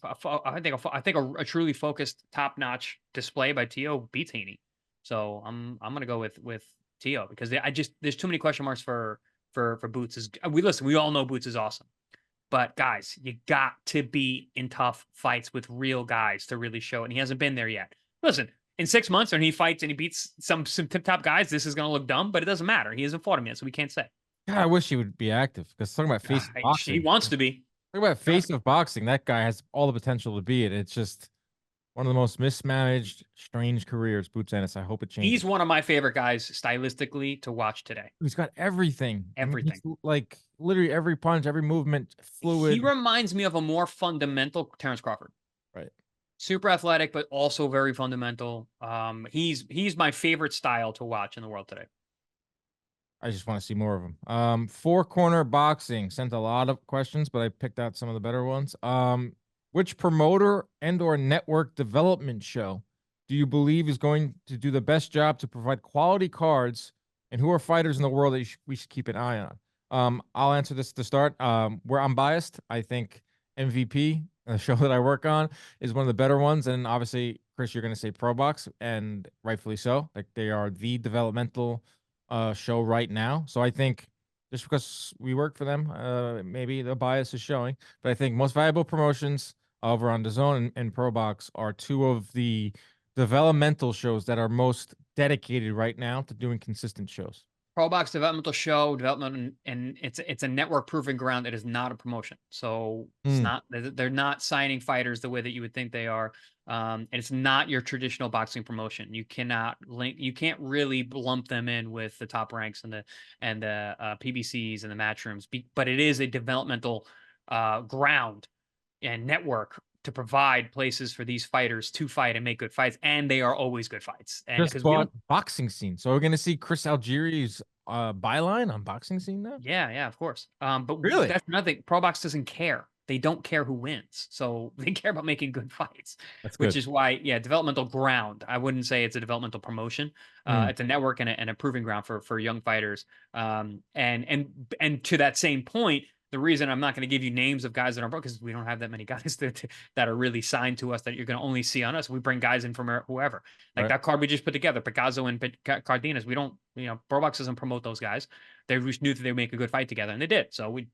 I think a truly focused, top notch display by Teo beats Haney. So I'm gonna go with Teo because there's too many question marks for Boots. We all know Boots is awesome. But guys, you got to be in tough fights with real guys to really show it. And he hasn't been there yet. Listen, in 6 months when he fights and he beats some tip-top guys, this is going to look dumb, but it doesn't matter. He hasn't fought him yet, so we can't say. God, I wish he would be active because talking about facing boxing. He wants to be. Talk about face of boxing. That guy has all the potential to be it. It's just one of the most mismanaged, strange careers, Boots Ennis. I hope it changes. He's one of my favorite guys stylistically to watch today. He's got everything. I mean, he's Everything. like literally every punch, every movement, He fluid. reminds me of a more fundamental Terrence Crawford. Right. Super athletic, but also very fundamental. He's my favorite style to watch in the world today. I just want to see more of them. Four corner boxing sent a lot of questions, but I picked out some of the better ones. Which promoter and or network development show do you believe is going to do the best job to provide quality cards, and who are fighters in the world that we should keep an eye on? I'll answer this to start. Where I'm biased, I think MVP, a show that I work on, is one of the better ones, and obviously, Chris, you're going to say Pro Box, and rightfully so. Like they are the developmental show right now. So I think just because we work for them, maybe the bias is showing. But I think most valuable promotions over on DAZN and Pro Box are two of the developmental shows that are most dedicated right now to doing consistent shows. Pro Box developmental show development, and it's a network proving ground. It is not a promotion, so it's not. They're not signing fighters the way that you would think they are. And it's not your traditional boxing promotion. You cannot link. You can't really lump them in with the top ranks and the PBCs and the match rooms. But it is a developmental ground and network to provide places for these fighters to fight and make good fights, and they are always good fights. And Just because we bought don't, boxing scene. So we're gonna see Chris Algieri's byline on boxing scene now? yeah, of course. But Really? that's nothing. Pro Box doesn't care. They don't care who wins, so they care about making good fights, That's which good. is why, yeah, developmental ground. I wouldn't say it's a developmental promotion. It's a network and a proving ground for young fighters. And to that same point, the reason I'm not going to give you names of guys that are because we don't have that many guys that are really signed to us that you're going to only see on us. We bring guys in from whoever, like Right. that card we just put together, Picasso and Cardenas. We don't, Pro Box doesn't promote those guys. They just knew that they would make a good fight together, and they did. So we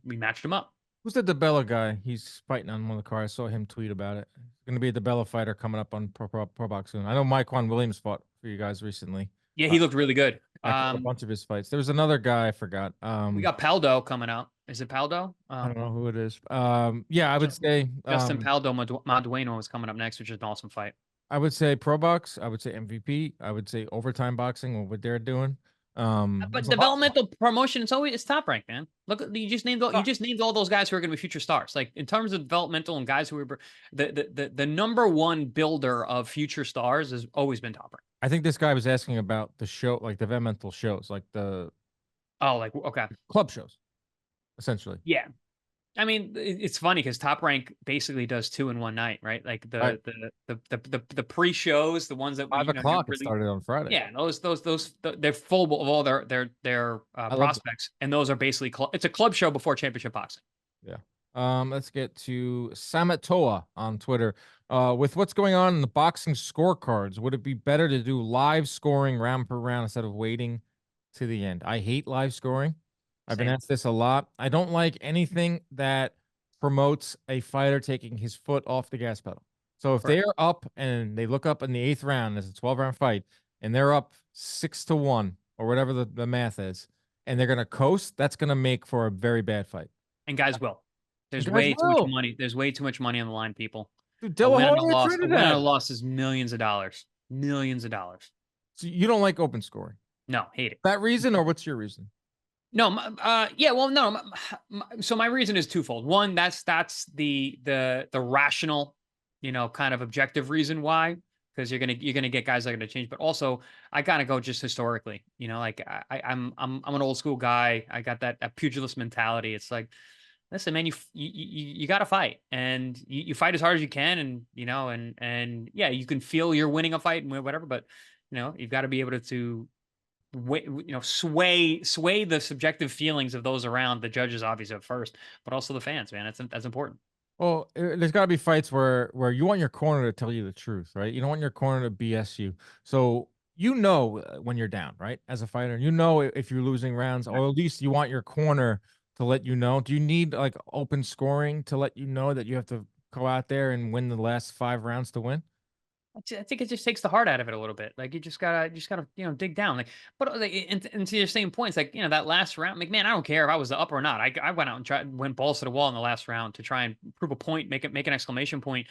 matched them up. Who's the DeBella guy? He's fighting on one of the cards. I saw him tweet about it. It's going to be a DeBella fighter coming up on Pro Box soon. I know Myquan Williams fought for you guys recently. Yeah, he looked really good. I caught a bunch of his fights. There was another guy I forgot. We got Paldo coming out. Is it Paldo? I don't know who it is. Yeah, I would say Justin Paldo Madueno is coming up next, which is an awesome fight. I would say Pro Box. I would say MVP. I would say Overtime Boxing. What they're doing. But developmental promotion, it's top rank, man. Look, you just named all those guys who are going to be future stars. Like in terms of developmental and guys who are the number one builder of future stars has always been top rank. I think this guy was asking about the show, like developmental shows, like the okay, club shows, essentially. Yeah. I mean, it's funny because Top Rank basically does 2 in one night, right? Like the pre-shows, the ones that 5 o'clock it started on Friday. Yeah, those they're full of all their prospects, and those are basically it's a club show before championship boxing. Yeah. Let's get to Samatoa on Twitter. With what's going on in the boxing scorecards, would it be better to do live scoring round per round instead of waiting to the end? I hate live scoring. I've been asked this a lot. I don't like anything that promotes a fighter taking his foot off the gas pedal. So if they're up and they look up in the 8th round, it's a 12-round fight, and they're up 6-1 or whatever the math is, and they're gonna coast, that's gonna make for a very bad fight. And guys will. There's way too much money. There's way too much money on the line, people. Dude, a win or loss is millions of dollars. Millions of dollars. So you don't like open scoring? No, hate it. That reason, or what's your reason? No, yeah, well, no. So my reason is twofold. One, that's the rational, kind of objective reason why, because you're gonna get guys that are gonna change. But also, I gotta go just historically. Like I'm an old school guy. I got that pugilist mentality. It's like, listen, man, you got to fight, and you fight as hard as you can, and and yeah, you can feel you're winning a fight and whatever, but you've got to be able to sway the subjective feelings of those around the judges, obviously at first, but also the fans, man. That's important. Well, there's got to be fights where you want your corner to tell you the truth, right? You don't want your corner to BS you. So when you're down, right? As a fighter, if you're losing rounds, or at least you want your corner to let you know. Do you need like open scoring to let you know that you have to go out there and win the last 5 rounds to win? I think it just takes the heart out of it a little bit. Like, you just gotta, dig down. Like, but like, and to your same points, like, that last round, like, man, I don't care if I was up or not. I went out and went balls to the wall in the last round to try and prove a point, make an exclamation point.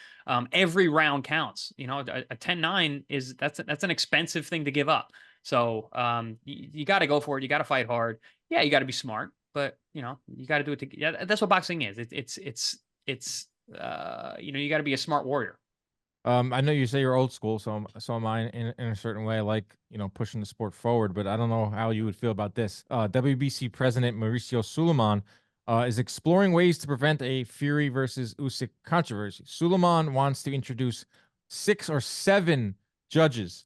Every round counts. A 10-9 is that's an expensive thing to give up. So you got to go for it. You got to fight hard. Yeah, you got to be smart, but you got to do it. Yeah, that's what boxing is. It's you got to be a smart warrior. I know you say you're old school, so am I in a certain way. I like, pushing the sport forward, but I don't know how you would feel about this. WBC President Mauricio Suleiman is exploring ways to prevent a Fury versus Usyk controversy. Suleiman wants to introduce 6 or 7 judges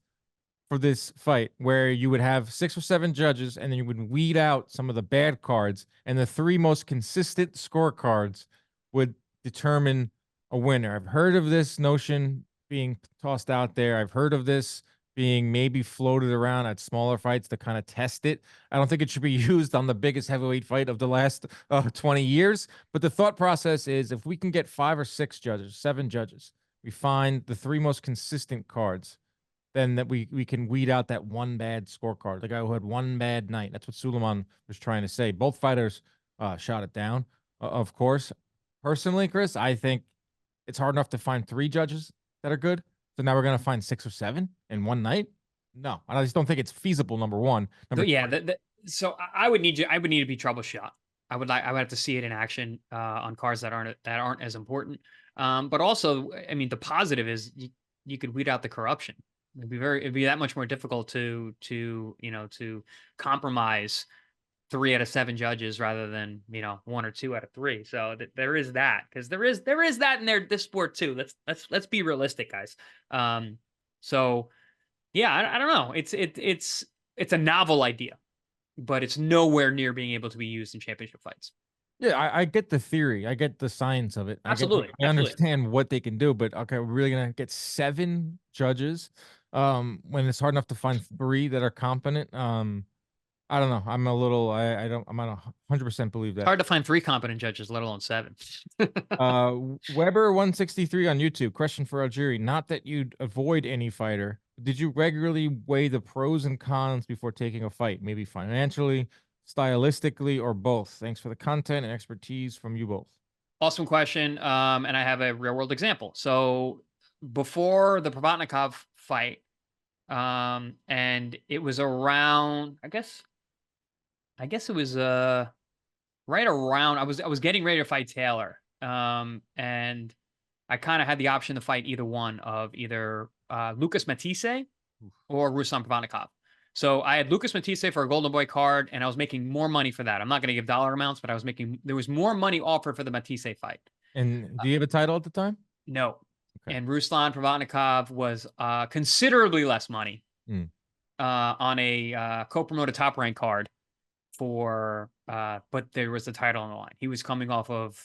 for this fight, where you would have 6 or 7 judges, and then you would weed out some of the bad cards, and the 3 most consistent scorecards would determine a winner. I've heard of this notion being tossed out there. I've heard of this being maybe floated around at smaller fights to kind of test it. I don't think it should be used on the biggest heavyweight fight of the last 20 years. But the thought process is, if we can get 5 or 6 judges, 7 judges, we find the 3 most consistent cards, then that we can weed out that one bad scorecard, the guy who had one bad night. That's what Suleiman was trying to say. Both fighters shot it down, of course. Personally, Chris, I think it's hard enough to find 3 judges that are good. So now we're gonna find 6 or 7 in one night. No, I just don't think it's feasible. Number one. Number two, Yeah, so I would need to be troubleshot. I would have to see it in action on cars that aren't as important. But also, I mean, the positive is you could weed out the corruption. It'd be that much more difficult to compromise 3 out of 7 judges rather than 1 or 2 out of 3. So there is that, because there is that in this sport too. Let's be realistic, guys. So yeah, I don't know. It's a novel idea, but it's nowhere near being able to be used in championship fights. yeah, I get the theory. I get the science of it. Absolutely, I absolutely. understand what they can do, but okay, we're really gonna get 7 judges when it's hard enough to find 3 that are competent. I don't know. I'm a little. I don't. I'm not 100% believe It's that. hard to find 3 competent judges, let alone 7. Weber 163 on YouTube. Question for Algeri. Not that you'd avoid any fighter. Did you regularly weigh the pros and cons before taking a fight? Maybe financially, stylistically, or both? Thanks for the content and expertise from you both. Awesome question. And I have a real world example. So before the Provatnikov fight, and it was around, I guess it was right around, I was getting ready to fight Taylor. And I kind of had the option to fight either one of either Lucas Matisse or Ruslan Provatnikov. So I had Lucas Matisse for a Golden Boy card, and I was making more money for that. I'm not going to give dollar amounts, but there was more money offered for the Matisse fight. And do you have a title at the time? No. Okay. And Ruslan Provatnikov was considerably less money on a co-promoted top rank card but there was the title on the line. He was coming off of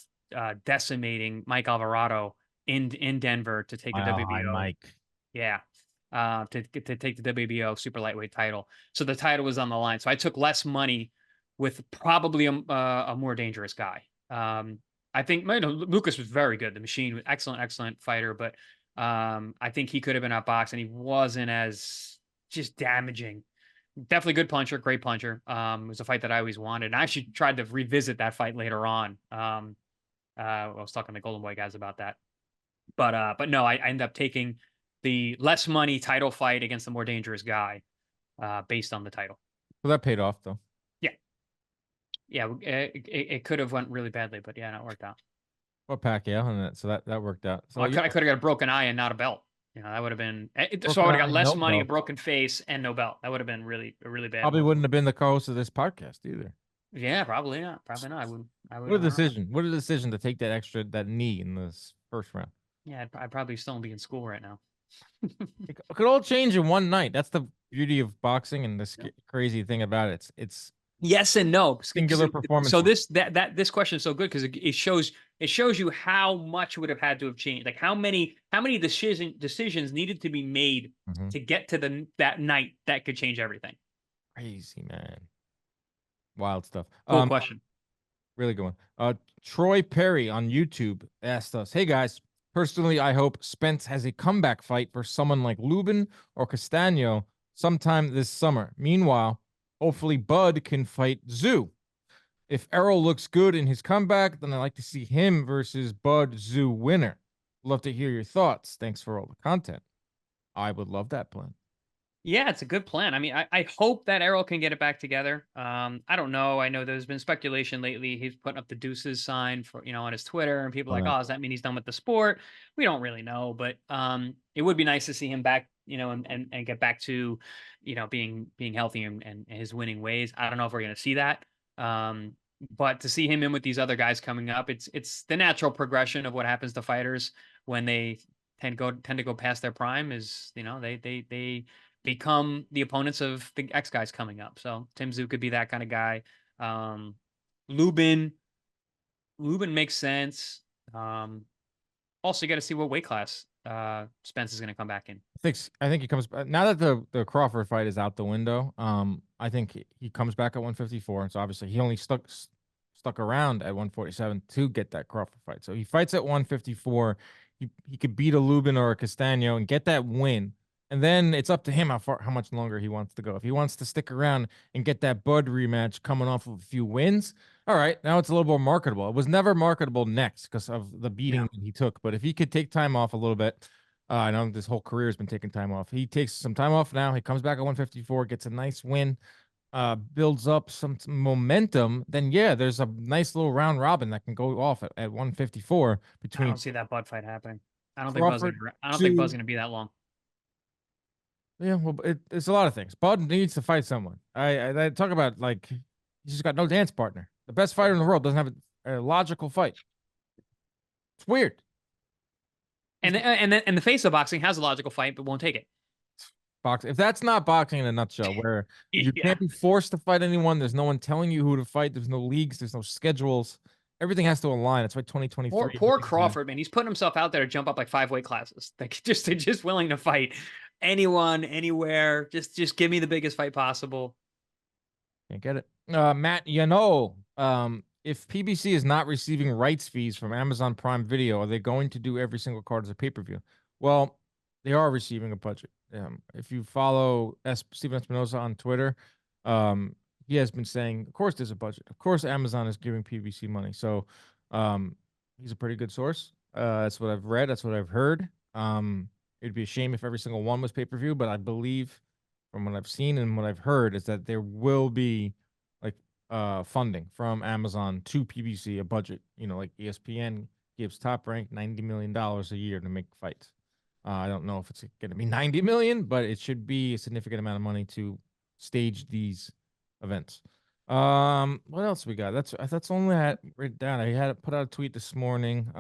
decimating Mike Alvarado in Denver to take the Wow, hi, WBO. Mike. Yeah. To take the WBO super lightweight title. So the title was on the line. So I took less money with probably a more dangerous guy. I think Lucas was very good. The Machine was excellent fighter, but I think he could have been outboxed, and he wasn't as just damaging. Definitely good puncher, great puncher. It was a fight that I always wanted. And I actually tried to revisit that fight later on. I was talking to Golden Boy guys about that. But no, I ended up taking the less money title fight against the more dangerous guy, based on the title. Well, that paid off though. Yeah, it could have went really badly, but yeah, no, it worked out. Well, Pacquiao, and so that worked out. So I could have got a broken eye and not a belt. That would have been so I would have got eye, less no money, a belt. broken face, and no belt. That would have been really bad. Probably wouldn't have been the co-host of this podcast either. Yeah, probably not. Probably not. I would. What a decision! What a decision to take that knee in this first round. Yeah, I'd probably still be in school right now. It could all change in one night. That's the beauty of boxing, and this crazy thing about it. It's yes and no. singular performance. So this question is so good because it shows you how much would have had to have changed. Like how many decisions needed to be made to get to that night that could change everything. Crazy, man. Wild stuff. Cool question. Really good one. Troy Perry on YouTube asked us, "Hey guys, Personally, I hope Spence has a comeback fight for someone like Lubin or Castano sometime this summer. Meanwhile, hopefully Bud can fight Zoo. If Errol looks good in his comeback, then I'd like to see him versus Bud Zoo winner. Love to hear your thoughts. Thanks for all the content. I would love that plan. Yeah, it's a good plan. I mean, I hope that Errol can get it back together. I don't know. I know there's been speculation lately. He's putting up the deuces sign for, on his Twitter, and people are like, oh, does that mean he's done with the sport? We don't really know, but it would be nice to see him back, and get back to, being healthy and his winning ways. I don't know if we're gonna see that. But to see him in with these other guys coming up, it's the natural progression of what happens to fighters when they tend to go past their prime. Is they become the opponents of the X guys coming up. So Tim Tszyu could be that kind of guy. Um, Lubin, Lubin makes sense. Also, you got to see what weight class Spence is going to come back in. I think he comes now that the Crawford fight is out the window. I think he comes back at 154. So obviously he only stuck around at 147 to get that Crawford fight. So he fights at 154. He could beat a Lubin or a Castano and get that win. And then it's up to him how much longer he wants to go. If he wants to stick around and get that Bud rematch coming off of a few wins, all right, now it's a little more marketable. It was never marketable next because of the beating that he took. But if he could take time off a little bit, I know this whole career has been taking time off. He takes some time off now. He comes back at 154, gets a nice win, builds up some momentum. Then yeah, there's a nice little round robin that can go off at 154 I between don't see that Bud fight happening. I don't Crawford think Bud's to going to be that long. yeah, well, it's a lot of things. Bud needs to fight someone. I talk about like he's just got no dance partner. The best fighter in the world doesn't have a logical fight. It's weird. And the face of boxing has a logical fight, but won't take it. Boxing. If that's not boxing in a nutshell, where you Yeah. can't be forced to fight anyone, there's no one telling you who to fight. There's no leagues. There's no schedules. Everything has to align. That's why 2023. Poor Crawford, man. He's putting himself out there to jump up like 5 weight classes. Like just willing to fight anyone, anywhere. Just give me the biggest fight possible. Can't get it. Matt, if PBC is not receiving rights fees from Amazon Prime Video, are they going to do every single card as a pay-per-view? Well, they are receiving a budget. If you follow Steven Espinosa on Twitter, he has been saying, of course there's a budget. Of course Amazon is giving PBC money. So he's a pretty good source. That's what I've read. That's what I've heard. It'd be a shame if every single one was pay-per-view, but I believe from what I've seen and what I've heard is that there will be like funding from Amazon to PBC, a budget, like ESPN gives Top Rank $90 million a year to make fights. I don't know if it's going to be 90 million, but it should be a significant amount of money to stage these events. What else we got? That's only I had written down. I had put out a tweet this morning.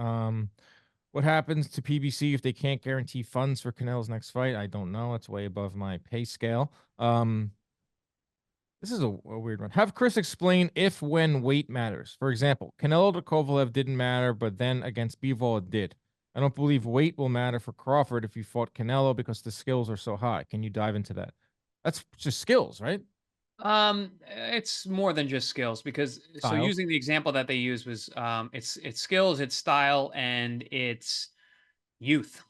What happens to PBC if they can't guarantee funds for Canelo's next fight? I don't know. It's way above my pay scale. This is a weird one. Have Chris explain if when weight matters. For example, Canelo to Kovalev didn't matter, but then against Bivol it did. I don't believe weight will matter for Crawford if you fought Canelo because the skills are so high. Can you dive into that? That's just skills, right? It's more than just skills because so Styles. using the example that they used was it's skills, it's style, and it's youth.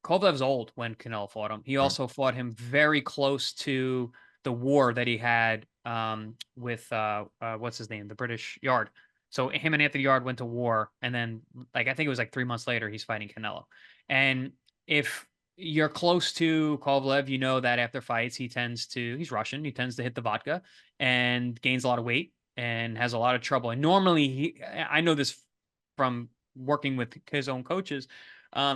Kovalev's old when Canelo fought him. He Right. also fought him very close to the war that he had with what's his name, the British Yard. So him and Anthony Yard went to war, and then like I think it was like 3 months later he's fighting Canelo. And if you're close to Kovalev, you know that after fights he's Russian, he tends to hit the vodka and gains a lot of weight and has a lot of trouble. And normally I know this from working with his own coaches.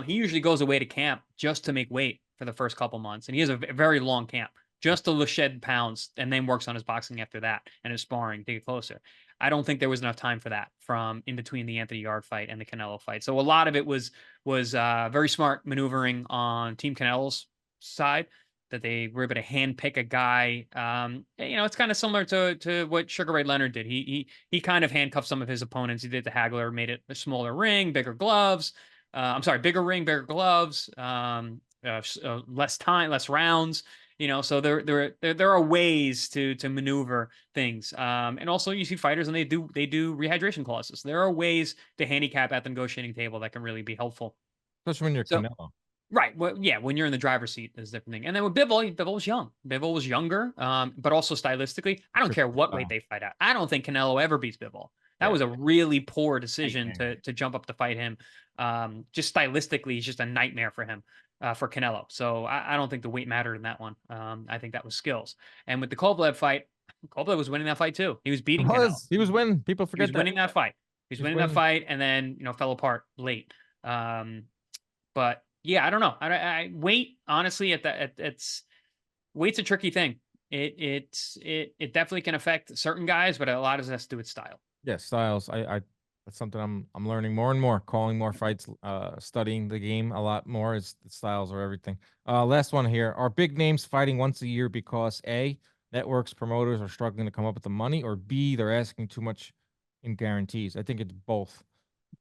He usually goes away to camp just to make weight for the first couple months, and he has a very long camp just to shed pounds, and then works on his boxing after that and his sparring to get closer. I don't think there was enough time for that from in between the Anthony Yard fight and the Canelo fight. So a lot of it was very smart maneuvering on Team Canelo's side, that they were able to handpick a guy. It's kind of similar to what Sugar Ray Leonard did. He kind of handcuffed some of his opponents. He did the Hagler, made it a smaller ring, bigger gloves. Bigger ring, bigger gloves, less time, less rounds. So there are ways to maneuver things. And also you see fighters and they do rehydration clauses. There are ways to handicap at the negotiating table that can really be helpful. especially when you're So, Canelo. right. Well, yeah, when you're in the driver's seat, there's a different thing. And then with Bivol was young. Bivol was younger, but also stylistically, I don't care what weight they fight at. I don't think Canelo ever beats Bivol. That was a really poor decision to jump up to fight him. Just stylistically, he's just a nightmare for him, for Canelo. So I don't think the weight mattered in that one. I think that was skills. And with the Kovalev fight, Kovalev was winning that fight too. He was beating Canelo. He was winning. People He forget was winning that fight. He was winning that fight, and then fell apart late. But yeah, I don't know. I weight, honestly, it's weight's a tricky thing. It definitely can affect certain guys, but a lot of it has to do with style. Yeah, styles. I that's something I'm learning more and more. Calling more fights, studying the game a lot more. Is the styles are everything. Last one here. Are big names fighting once a year because A, networks promoters are struggling to come up with the money, or B, they're asking too much in guarantees? I think it's both.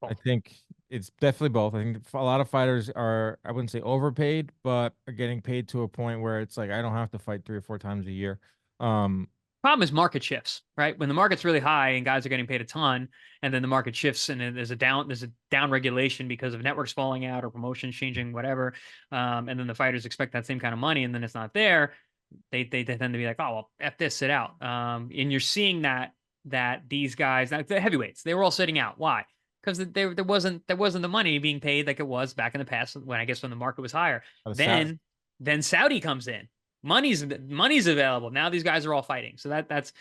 I think it's definitely both. I think a lot of fighters are, I wouldn't say overpaid, but are getting paid to a point where it's like I don't have to fight 3 or 4 times a year. Problem is market shifts, right? When the market's really high and guys are getting paid a ton, and then the market shifts and there's a down regulation because of networks falling out or promotions changing, whatever. And then the fighters expect that same kind of money, and then it's not there. They tend to be like, oh well, F this, sit out. And you're seeing that these guys, the heavyweights, they were all sitting out. Why? Because there wasn't the money being paid like it was back in the past when the market was higher. Then Saudi comes in. Money's available. Now these guys are all fighting. So that's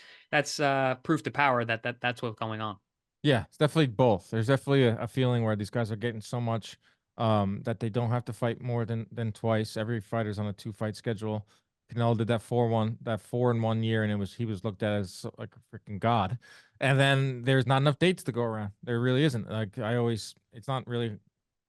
proof to power that's what's going on. Yeah, it's definitely both. There's definitely a feeling where these guys are getting so much that they don't have to fight more than twice. Every fighter's on a 2-fight schedule. Canelo did that 4 in 1 year, and he was looked at as like a freaking god. And then there's not enough dates to go around. There really isn't. Like it's not really,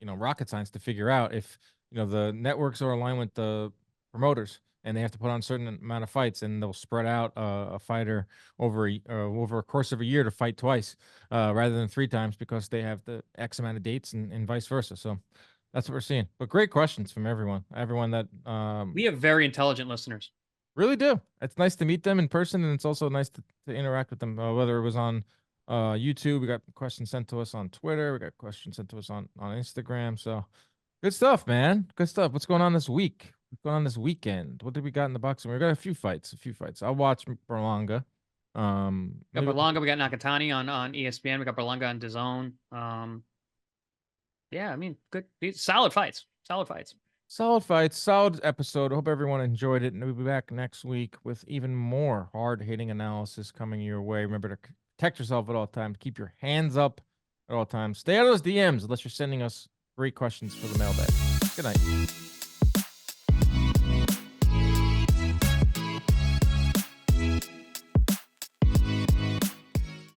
rocket science to figure out if the networks are aligned with the promoters, and they have to put on a certain amount of fights, and they'll spread out a fighter over a course of a year to fight twice rather than 3 times because they have the X amount of dates and vice versa. So that's what we're seeing. But great questions from everyone that we have very intelligent listeners. Really do. It's nice to meet them in person, and it's also nice to interact with them, whether it was on YouTube. We got questions sent to us on Twitter. We got questions sent to us on Instagram. So good stuff, man. Good stuff. What's going on this week? What's going on this weekend? What did we got in the boxing? We got a few fights. I'll watch Berlanga. We got Berlanga. We got Nakatani on ESPN. We got Berlanga on DAZN. Yeah, I mean, good, solid fights. Solid episode. I hope everyone enjoyed it, and we'll be back next week with even more hard-hitting analysis coming your way. Remember to protect yourself at all times. Keep your hands up at all times. Stay out of those DMs unless you're sending us great questions for the mailbag. Good night.